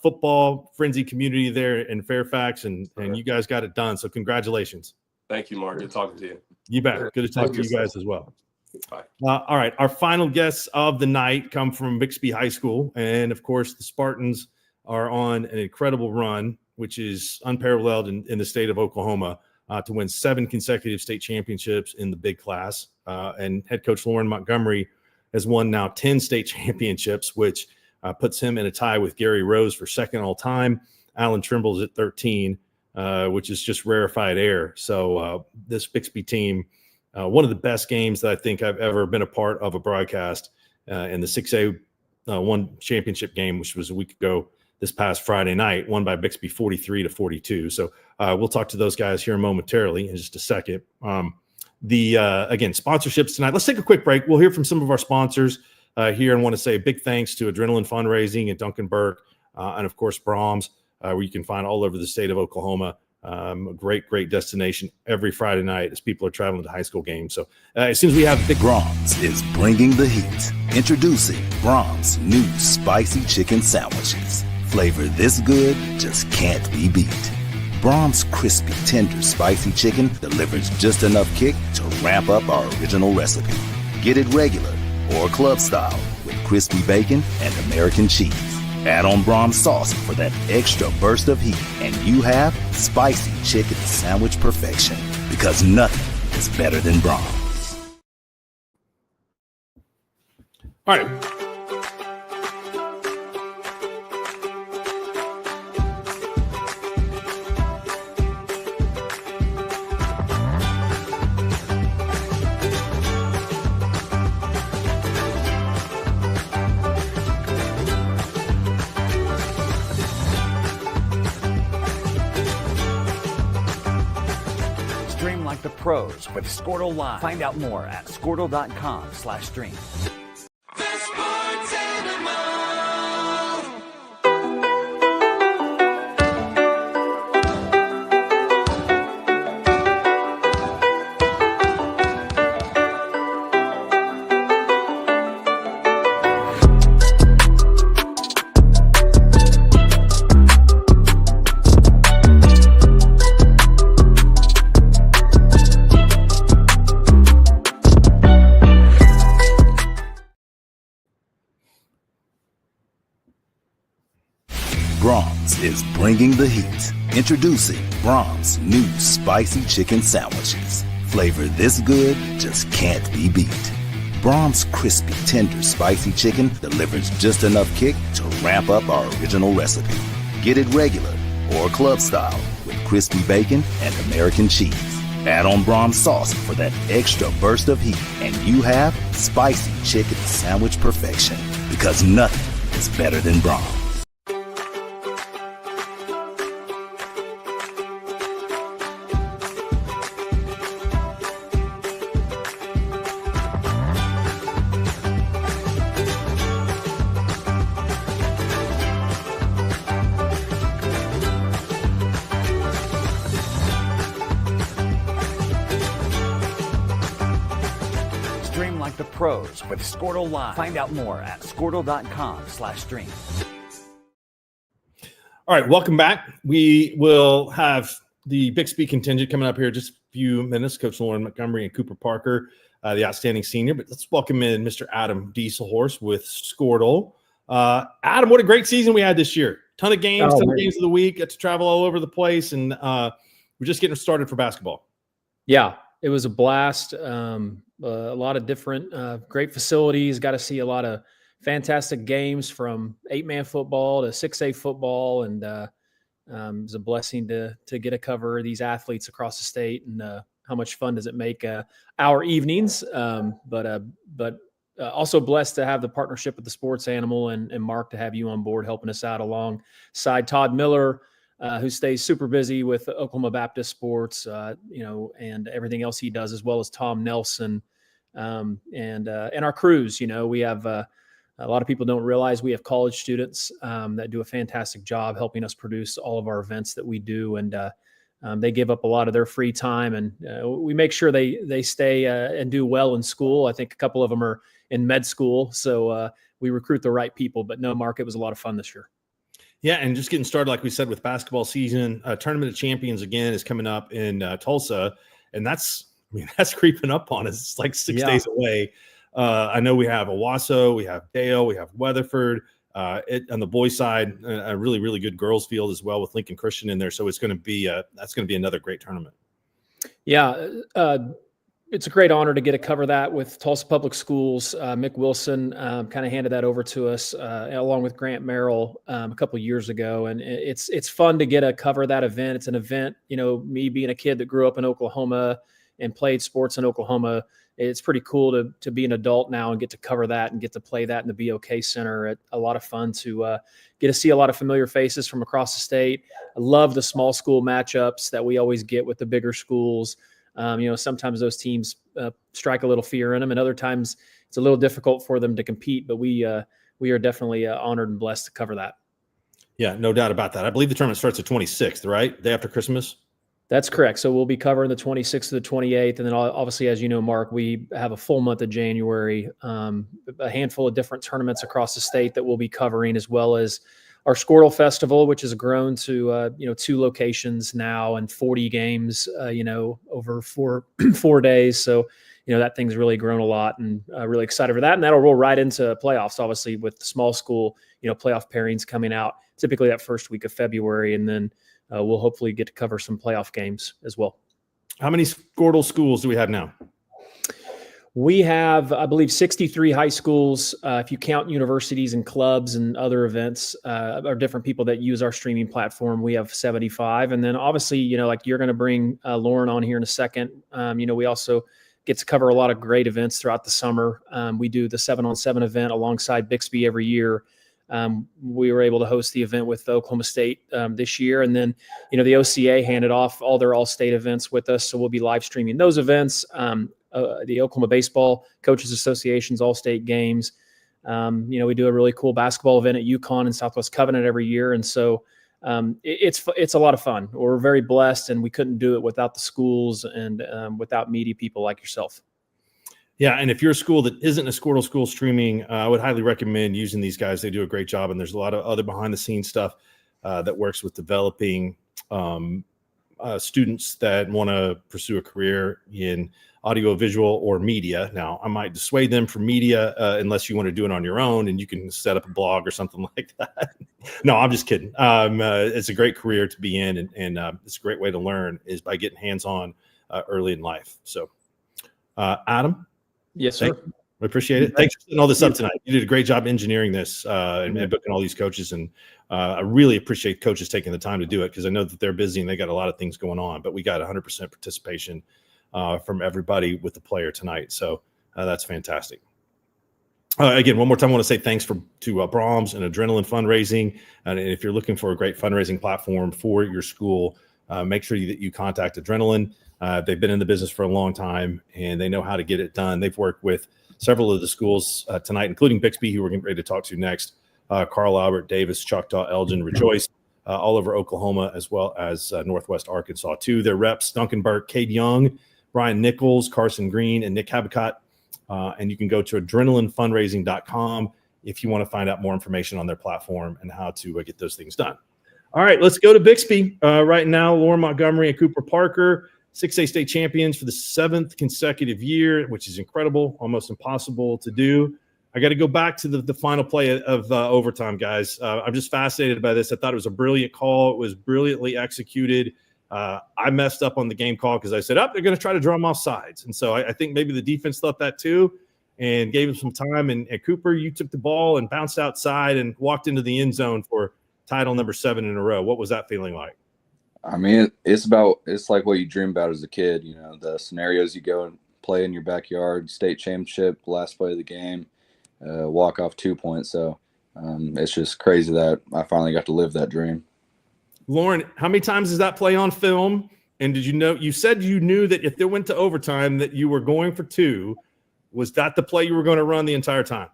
football frenzy community there in Fairfax, and you guys got it done. So congratulations. Thank you, Mark. Good talking to you. You bet. Good to talk to you guys as well. Bye. All right. Our final guests of the night come from Bixby High School. And of course, the Spartans are on an incredible run, which is unparalleled in the state of Oklahoma, to win 7 consecutive state championships in the big class. And head coach Lauren Montgomery has won now 10 state championships, which puts him in a tie with Gary Rose for second all time. Alan Trimble is at 13. Which is just rarefied air. So this Bixby team, one of the best games that I think I've ever been a part of a broadcast in the 6A 1 championship game, which was a week ago this past Friday night, won by Bixby 43-42. So we'll talk to those guys here momentarily in just a second. Again, sponsorships tonight. Let's take a quick break. We'll hear from some of our sponsors here, and want to say a big thanks to Adrenaline Fundraising and Duncan Burke, and of course Brahms, where you can find all over the state of Oklahoma. A great destination every Friday night as people are traveling to high school games. So as soon as we have Brahms is bringing the heat. Introducing Brahms new spicy chicken sandwiches. Flavor this good just can't be beat. Brahms crispy, tender, spicy chicken delivers just enough kick to ramp up our original recipe. Get it regular or club style with crispy bacon and American cheese. Add on Brahms sauce for that extra burst of heat, and you have spicy chicken sandwich perfection, because nothing is better than Brahms. All right. Stream like the pros with Skordle Live. Find out more at skordle.com/stream. Brahms is bringing the heat. Introducing Brahms new spicy chicken sandwiches. Flavor this good just can't be beat. Brahms crispy, tender, spicy chicken delivers just enough kick to ramp up our original recipe. Get it regular or club style with crispy bacon and American cheese. Add on Brahms sauce for that extra burst of heat, and you have spicy chicken sandwich perfection, because nothing is better than Brahms. the pros with Skordle Live. Find out more at Skordle.com/stream. All right, welcome back. We will have the Bixby contingent coming up here in just a few minutes. Coach Lauren Montgomery and Cooper Parker, the outstanding senior. But let's welcome in Mr. Adam Dieselhorse with Skordle. Adam, what a great season we had this year. Ton of games, ton of games of the week. Got to travel all over the place, and we're just getting started for basketball. Yeah, it was a blast. A lot of different great facilities. Got to see a lot of fantastic games from 8-man football to 6A football, and it was a blessing to get to cover these athletes across the state. And how much fun does it make our evenings? But also blessed to have the partnership with the Sports Animal and Mark to have you on board helping us out alongside Todd Miller, who stays super busy with Oklahoma Baptist Sports, and everything else he does, as well as Tom Nelson and our crews. We have a lot of people don't realize we have college students that do a fantastic job helping us produce all of our events that we do. And they give up a lot of their free time, and we make sure they stay and do well in school. I think a couple of them are in med school, so we recruit the right people. But no, Mark, it was a lot of fun this year. Yeah, and just getting started, like we said, with basketball season. Tournament of Champions, again, is coming up in Tulsa, and that's creeping up on us. It's like 6 days away. I know we have Owasso, we have Dale, we have Weatherford. On the boys' side, a really, really good girls' field as well with Lincoln Christian in there. So it's going to be that's going to be another great tournament. Yeah, it's a great honor to get to cover that with Tulsa Public Schools. Mick Wilson kind of handed that over to us along with Grant Merrill a couple of years ago, and it's fun to get to cover that event. It's an event, me being a kid that grew up in Oklahoma and played sports in Oklahoma. It's pretty cool to be an adult now and get to cover that and get to play that in the BOK Center. It's a lot of fun to get to see a lot of familiar faces from across the state. I love the small school matchups that we always get with the bigger schools. Sometimes those teams strike a little fear in them, and other times it's a little difficult for them to compete. But we are definitely honored and blessed to cover that. Yeah, no doubt about that. I believe the tournament starts the 26th, right? Day after Christmas. That's correct. So we'll be covering the 26th to the 28th. And then obviously, as you know, Mark, we have a full month of January, a handful of different tournaments across the state that we'll be covering, as well as our Skordle Festival, which has grown to, 2 locations now and 40 games, over 4 days. So, that thing's really grown a lot, and really excited for that. And that'll roll right into playoffs, obviously, with the small school, playoff pairings coming out typically that first week of February. And then we'll hopefully get to cover some playoff games as well. How many Skordle schools do we have now? We have, I believe, 63 high schools. If you count universities and clubs and other events, or different people that use our streaming platform, we have 75. And then obviously, like you're going to bring Lauren on here in a second. We also get to cover a lot of great events throughout the summer. We do the 7-on-7 event alongside Bixby every year. We were able to host the event with Oklahoma State this year. And then, the OCA handed off all their all-state events with us. So we'll be live streaming those events. The Oklahoma Baseball Coaches Association's all-state games. We do a really cool basketball event at UConn and Southwest Covenant every year. And so it's a lot of fun. We're very blessed, and we couldn't do it without the schools and without media people like yourself. Yeah, and if you're a school that isn't a Skordle school streaming, I would highly recommend using these guys. They do a great job, and there's a lot of other behind-the-scenes stuff that works with developing students that want to pursue a career in audio, visual, or media. Now, I might dissuade them from media unless you want to do it on your own, and you can set up a blog or something like that. No, I'm just kidding. It's a great career to be in, and it's a great way to learn is by getting hands-on early in life. So, Adam? Yes, sir. We appreciate it. Thanks for setting all this up tonight. You did a great job engineering this and booking all these coaches. And I really appreciate coaches taking the time to do it, because I know that they're busy and they got a lot of things going on. But we got 100% participation from everybody with the player tonight. So that's fantastic. Again, one more time, I want to say thanks to Brahms and Adrenaline Fundraising. And if you're looking for a great fundraising platform for your school, make sure that you contact Adrenaline. They've been in the business for a long time, and they know how to get it done. They've worked with several of the schools tonight, including Bixby, who we're getting ready to talk to next, Carl Albert, Davis, Choctaw, Elgin, Rejoice, all over Oklahoma, as well as Northwest Arkansas, too. Their reps, Duncan Burke, Cade Young, Brian Nichols, Carson Green, and Nick Habicott And you can go to adrenalinefundraising.com if you want to find out more information on their platform and how to get those things done. All right, let's go to Bixby. Right now, Lauren Montgomery and Cooper Parker, 6A state champions for the 7th consecutive year, which is incredible, almost impossible to do. I got to go back to the final play of overtime, guys. I'm just fascinated by this. I thought it was a brilliant call. It was brilliantly executed. I messed up on the game call because I said, they're going to try to draw them off sides. And so I think maybe the defense thought that too and gave him some time. And Cooper, you took the ball and bounced outside and walked into the end zone for title number 7 in a row. What was that feeling like? I mean, it's like what you dream about as a kid, the scenarios you go and play in your backyard, state championship, last play of the game, walk off 2 points. So it's just crazy that I finally got to live that dream. Lauren, how many times is that play on film? And did you said you knew that if they went to overtime that you were going for 2. Was that the play you were going to run the entire time?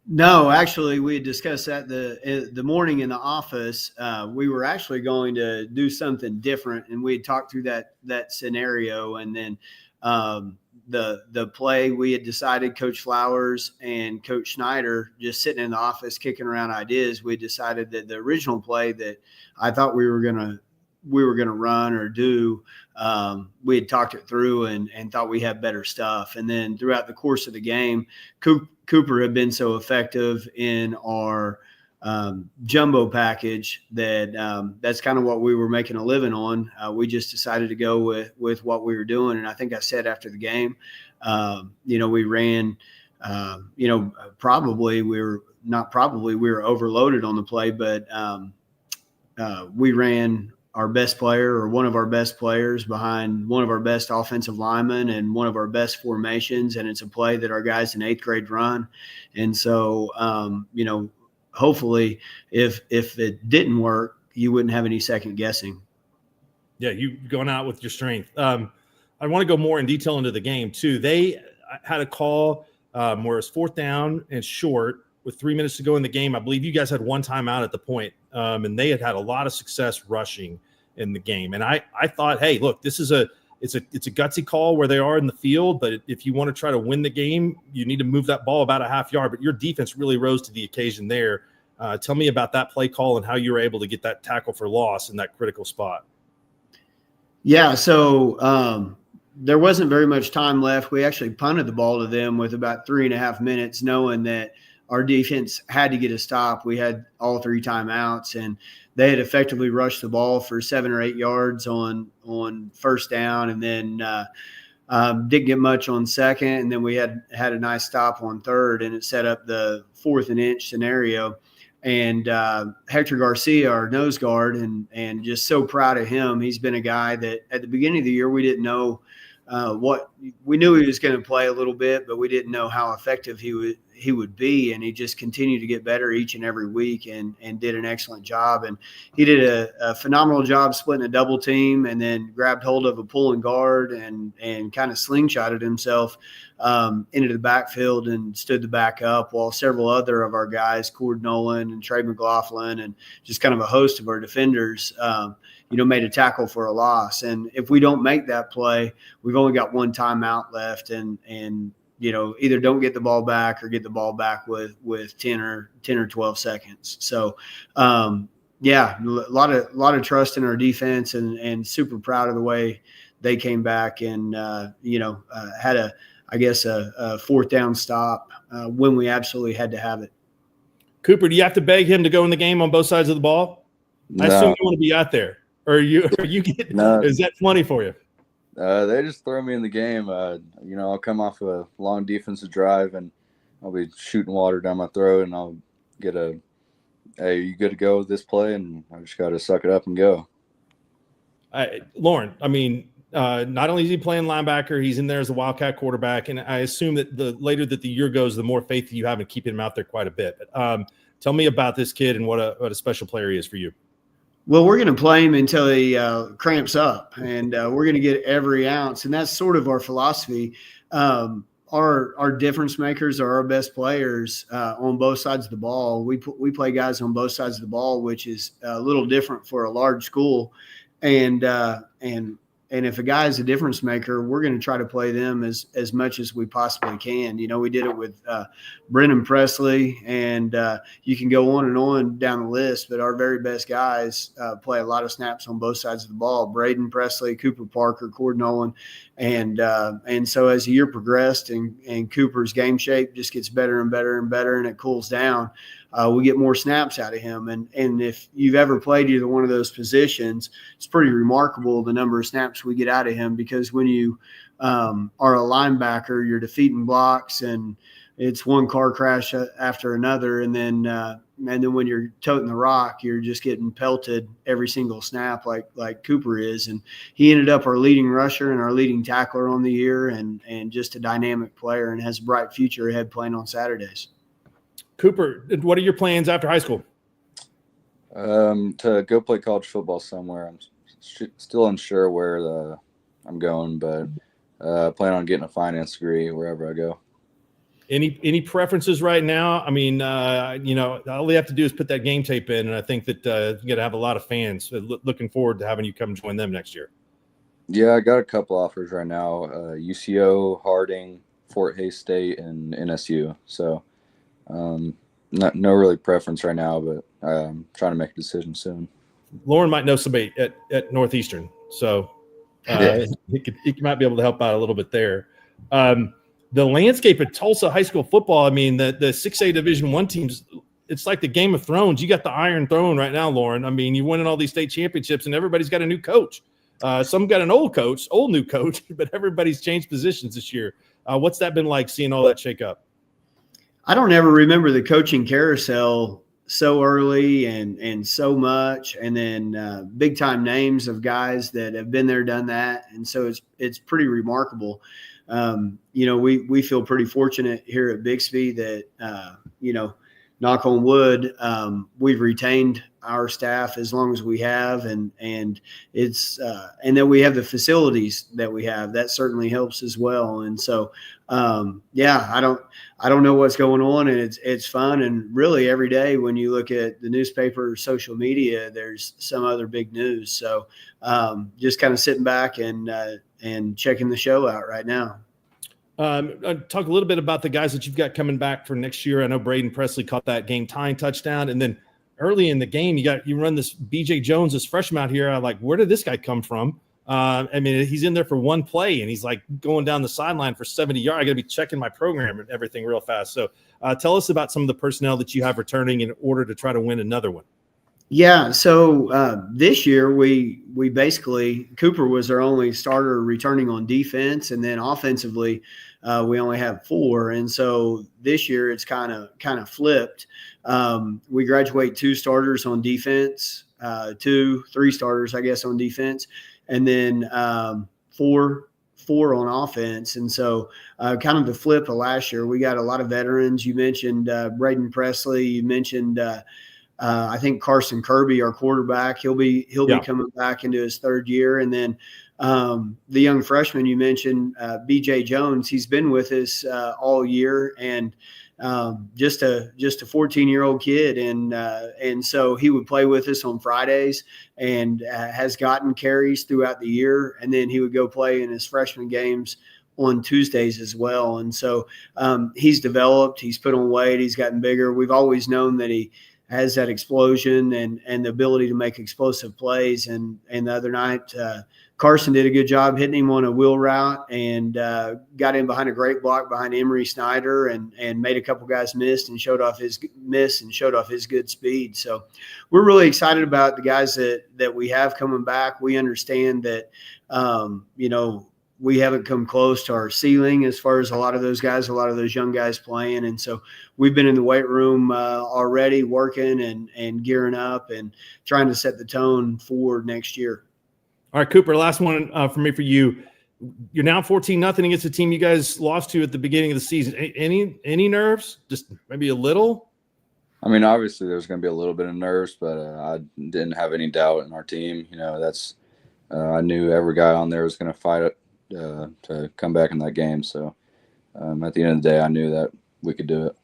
No, actually, we had discussed that the morning in the office. We were actually going to do something different, and we had talked through that scenario. And then the play we had decided, Coach Flowers and Coach Schneider just sitting in the office kicking around ideas. We decided that the original play that I thought we were gonna run or do, we had talked it through and thought we had better stuff. And then throughout the course of the game, Cooper had been so effective in our jumbo package that that's kind of what we were making a living on. We just decided to go with what we were doing. And I think I said after the game, we ran, we were overloaded on the play, but we ran our best player or one of our best players behind one of our best offensive linemen and one of our best formations. And it's a play that our guys in 8th grade run. And so, hopefully if it didn't work, you wouldn't have any second guessing. Yeah. You going out with your strength. I want to go more in detail into the game too. They had a call where it's 4th down and short with 3 minutes to go in the game. I believe you guys had 1 timeout at the point. And they had a lot of success rushing in the game. And I thought, hey, look, this is it's a gutsy call where they are in the field, but if you want to try to win the game, you need to move that ball about a half yard. But your defense really rose to the occasion there. Tell me about that play call and how you were able to get that tackle for loss in that critical spot. Yeah, so there wasn't very much time left. We actually punted the ball to them with about 3.5 minutes, knowing that our defense had to get a stop. We had all 3 timeouts, and they had effectively rushed the ball for 7 or 8 yards on 1st down, and then didn't get much on 2nd. And then we had a nice stop on 3rd, and it set up the 4th and inch scenario. And Hector Garcia, our nose guard, and just so proud of him. He's been a guy that at the beginning of the year we didn't know we knew he was going to play a little bit, but we didn't know how effective he would be. And he just continued to get better each and every week and did an excellent job. And he did a phenomenal job splitting a double team and then grabbed hold of a pulling guard and kind of slingshotted himself into the backfield and stood the back up, while several other of our guys, Cord Nolan and Trey McLaughlin, and just kind of a host of our defenders, made a tackle for a loss. And if we don't make that play, we've only got 1 timeout left, and either don't get the ball back or get the ball back with 10 or 12 seconds. So, a lot of trust in our defense, and super proud of the way they came back and had a 4th down stop when we absolutely had to have it. Cooper, do you have to beg him to go in the game on both sides of the ball? No. I assume you want to be out there. Or you get No. Is that funny for you? They just throw me in the game. I'll come off a long defensive drive and I'll be shooting water down my throat, and I'll get hey, you good to go with this play? And I just got to suck it up and go. Lauren, I mean, not only is he playing linebacker, he's in there as a Wildcat quarterback. And I assume that the later that the year goes, the more faith you have in keeping him out there quite a bit. But, tell me about this kid and what a special player he is for you. Well, we're going to play him until he cramps up, and we're going to get every ounce. And that's sort of our philosophy. Our difference makers are our best players on both sides of the ball. We play guys on both sides of the ball, which is a little different for a large school. And if a guy is a difference maker, we're going to try to play them as much as we possibly can. We did it with Brennan Presley, and you can go on and on down the list, but our very best guys play a lot of snaps on both sides of the ball. Braden Presley, Cooper Parker, Cord Nolan. And so as the year progressed and Cooper's game shape just gets better and better and better, and it cools down, we get more snaps out of him. And if you've ever played either one of those positions, it's pretty remarkable the number of snaps we get out of him, because when you are a linebacker, you're defeating blocks and it's one car crash after another. And then when you're toting the rock, you're just getting pelted every single snap like Cooper is. And he ended up our leading rusher and our leading tackler on the year, and just a dynamic player, and has a bright future ahead playing on Saturdays. Cooper, what are your plans after high school? To go play college football somewhere. I'm still unsure where I'm going, but plan on getting a finance degree wherever I go. Any preferences right now? I mean, all we have to do is put that game tape in, and I think that you're going to have a lot of fans looking forward to having you come join them next year. Yeah, I got a couple offers right now, UCO, Harding, Fort Hays State, and NSU. So no really preference right now, but I'm trying to make a decision soon. Lauren might know somebody at Northeastern, so he might be able to help out a little bit there. The landscape of Tulsa high school football, I mean, the 6A Division I teams, it's like the Game of Thrones. You got the Iron Throne right now, Lauren. I mean, you winning all these state championships, and everybody's got a new coach. Some got an old new coach, but everybody's changed positions this year. What's that been like, seeing all that shake up? I don't ever remember the coaching carousel so early and so much, and then big time names of guys that have been there, done that, and so it's pretty remarkable. We feel pretty fortunate here at Bixby that knock on wood, we've retained our staff as long as we have, and it's and that we have the facilities that we have, that certainly helps as well. And so I don't know what's going on, and it's fun. And really every day when you look at the newspaper or social media, there's some other big news. So just kind of sitting back and checking the show out right now. Talk a little bit about the guys that you've got coming back for next year. I know Braden Presley caught that game-tying touchdown, and then early in the game, you run this B.J. Jones, this freshman out here. I'm like, where did this guy come from? I mean, he's in there for one play, and he's like going down the sideline for 70 yards. I got to be checking my program and everything real fast. So tell us about some of the personnel that you have returning in order to try to win another one. Yeah, so this year we basically, Cooper was our only starter returning on defense, and then offensively we only have 4, and so this year it's kind of flipped. We graduate 2 starters on defense, 3 starters I guess on defense, and then 4 on offense. And so kind of the flip of last year, we got a lot of veterans. You mentioned Braden Presley, you mentioned I think Carson Kirby, our quarterback, he'll be coming back into his 3rd year. And then the young freshman you mentioned, B.J. Jones, he's been with us all year, and just a 14-year-old kid. And so he would play with us on Fridays and has gotten carries throughout the year. And then he would go play in his freshman games on Tuesdays as well. And so he's developed, he's put on weight, he's gotten bigger. We've always known that he has that explosion and the ability to make explosive plays. And the other night, Carson did a good job hitting him on a wheel route and got in behind a great block behind Emery Snyder and made a couple guys miss and showed off his good speed. So we're really excited about the guys that we have coming back. We understand that, we haven't come close to our ceiling as far as a lot of those young guys playing. And so we've been in the weight room already working and gearing up and trying to set the tone for next year. All right, Cooper, last one for you. You're now 14-0 against a team you guys lost to at the beginning of the season. Any nerves? Just maybe a little? I mean, obviously there's going to be a little bit of nerves, but I didn't have any doubt in our team. I knew every guy on there was going to fight it to come back in that game. So at the end of the day, I knew that we could do it.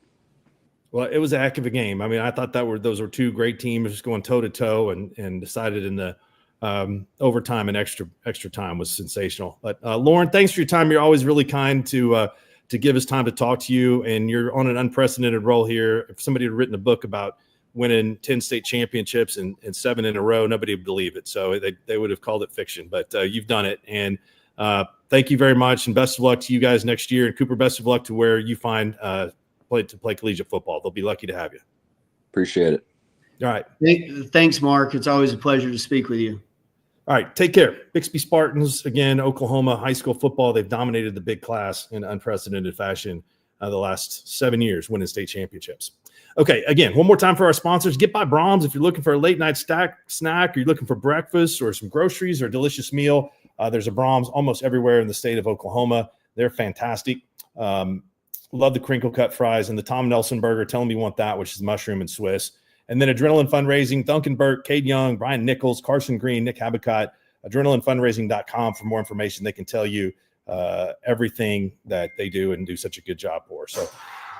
Well, it was a heck of a game. I mean, I thought those were 2 great teams just going toe to toe and decided in the overtime and extra time was sensational. But Lauren, thanks for your time. You're always really kind to give us time to talk to you, and you're on an unprecedented roll here. If somebody had written a book about winning 10 state championships and 7 in a row, nobody would believe it. So they would have called it fiction, but you've done it. And thank you very much, and best of luck to you guys next year. And Cooper, best of luck to where you find play collegiate football. They'll be lucky to have you. Appreciate it. All right. Thanks, Mark. It's always a pleasure to speak with you. All right, take care. Bixby Spartans, again, Oklahoma high school football. They've dominated the big class in unprecedented fashion the last 7 years, winning state championships. Okay, again, one more time for our sponsors. Get by Brahms if you're looking for a late night snack, or you're looking for breakfast or some groceries or a delicious meal. There's a Brahms almost everywhere in the state of Oklahoma. They're fantastic. Love the crinkle cut fries and the Tom Nelson burger. Tell them you want that, which is mushroom and Swiss. And then Adrenaline Fundraising, Duncan Burke, Cade Young, Brian Nichols, Carson Green, Nick Habicott, adrenalinefundraising.com for more information. They can tell you everything that they do and do such a good job for. So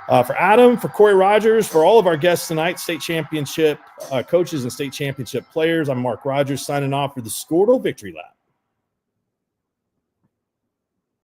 for Adam, for Corey Rodgers, for all of our guests tonight, state championship coaches and state championship players, I'm Mark Rodgers signing off for the Skordle Victory Lap.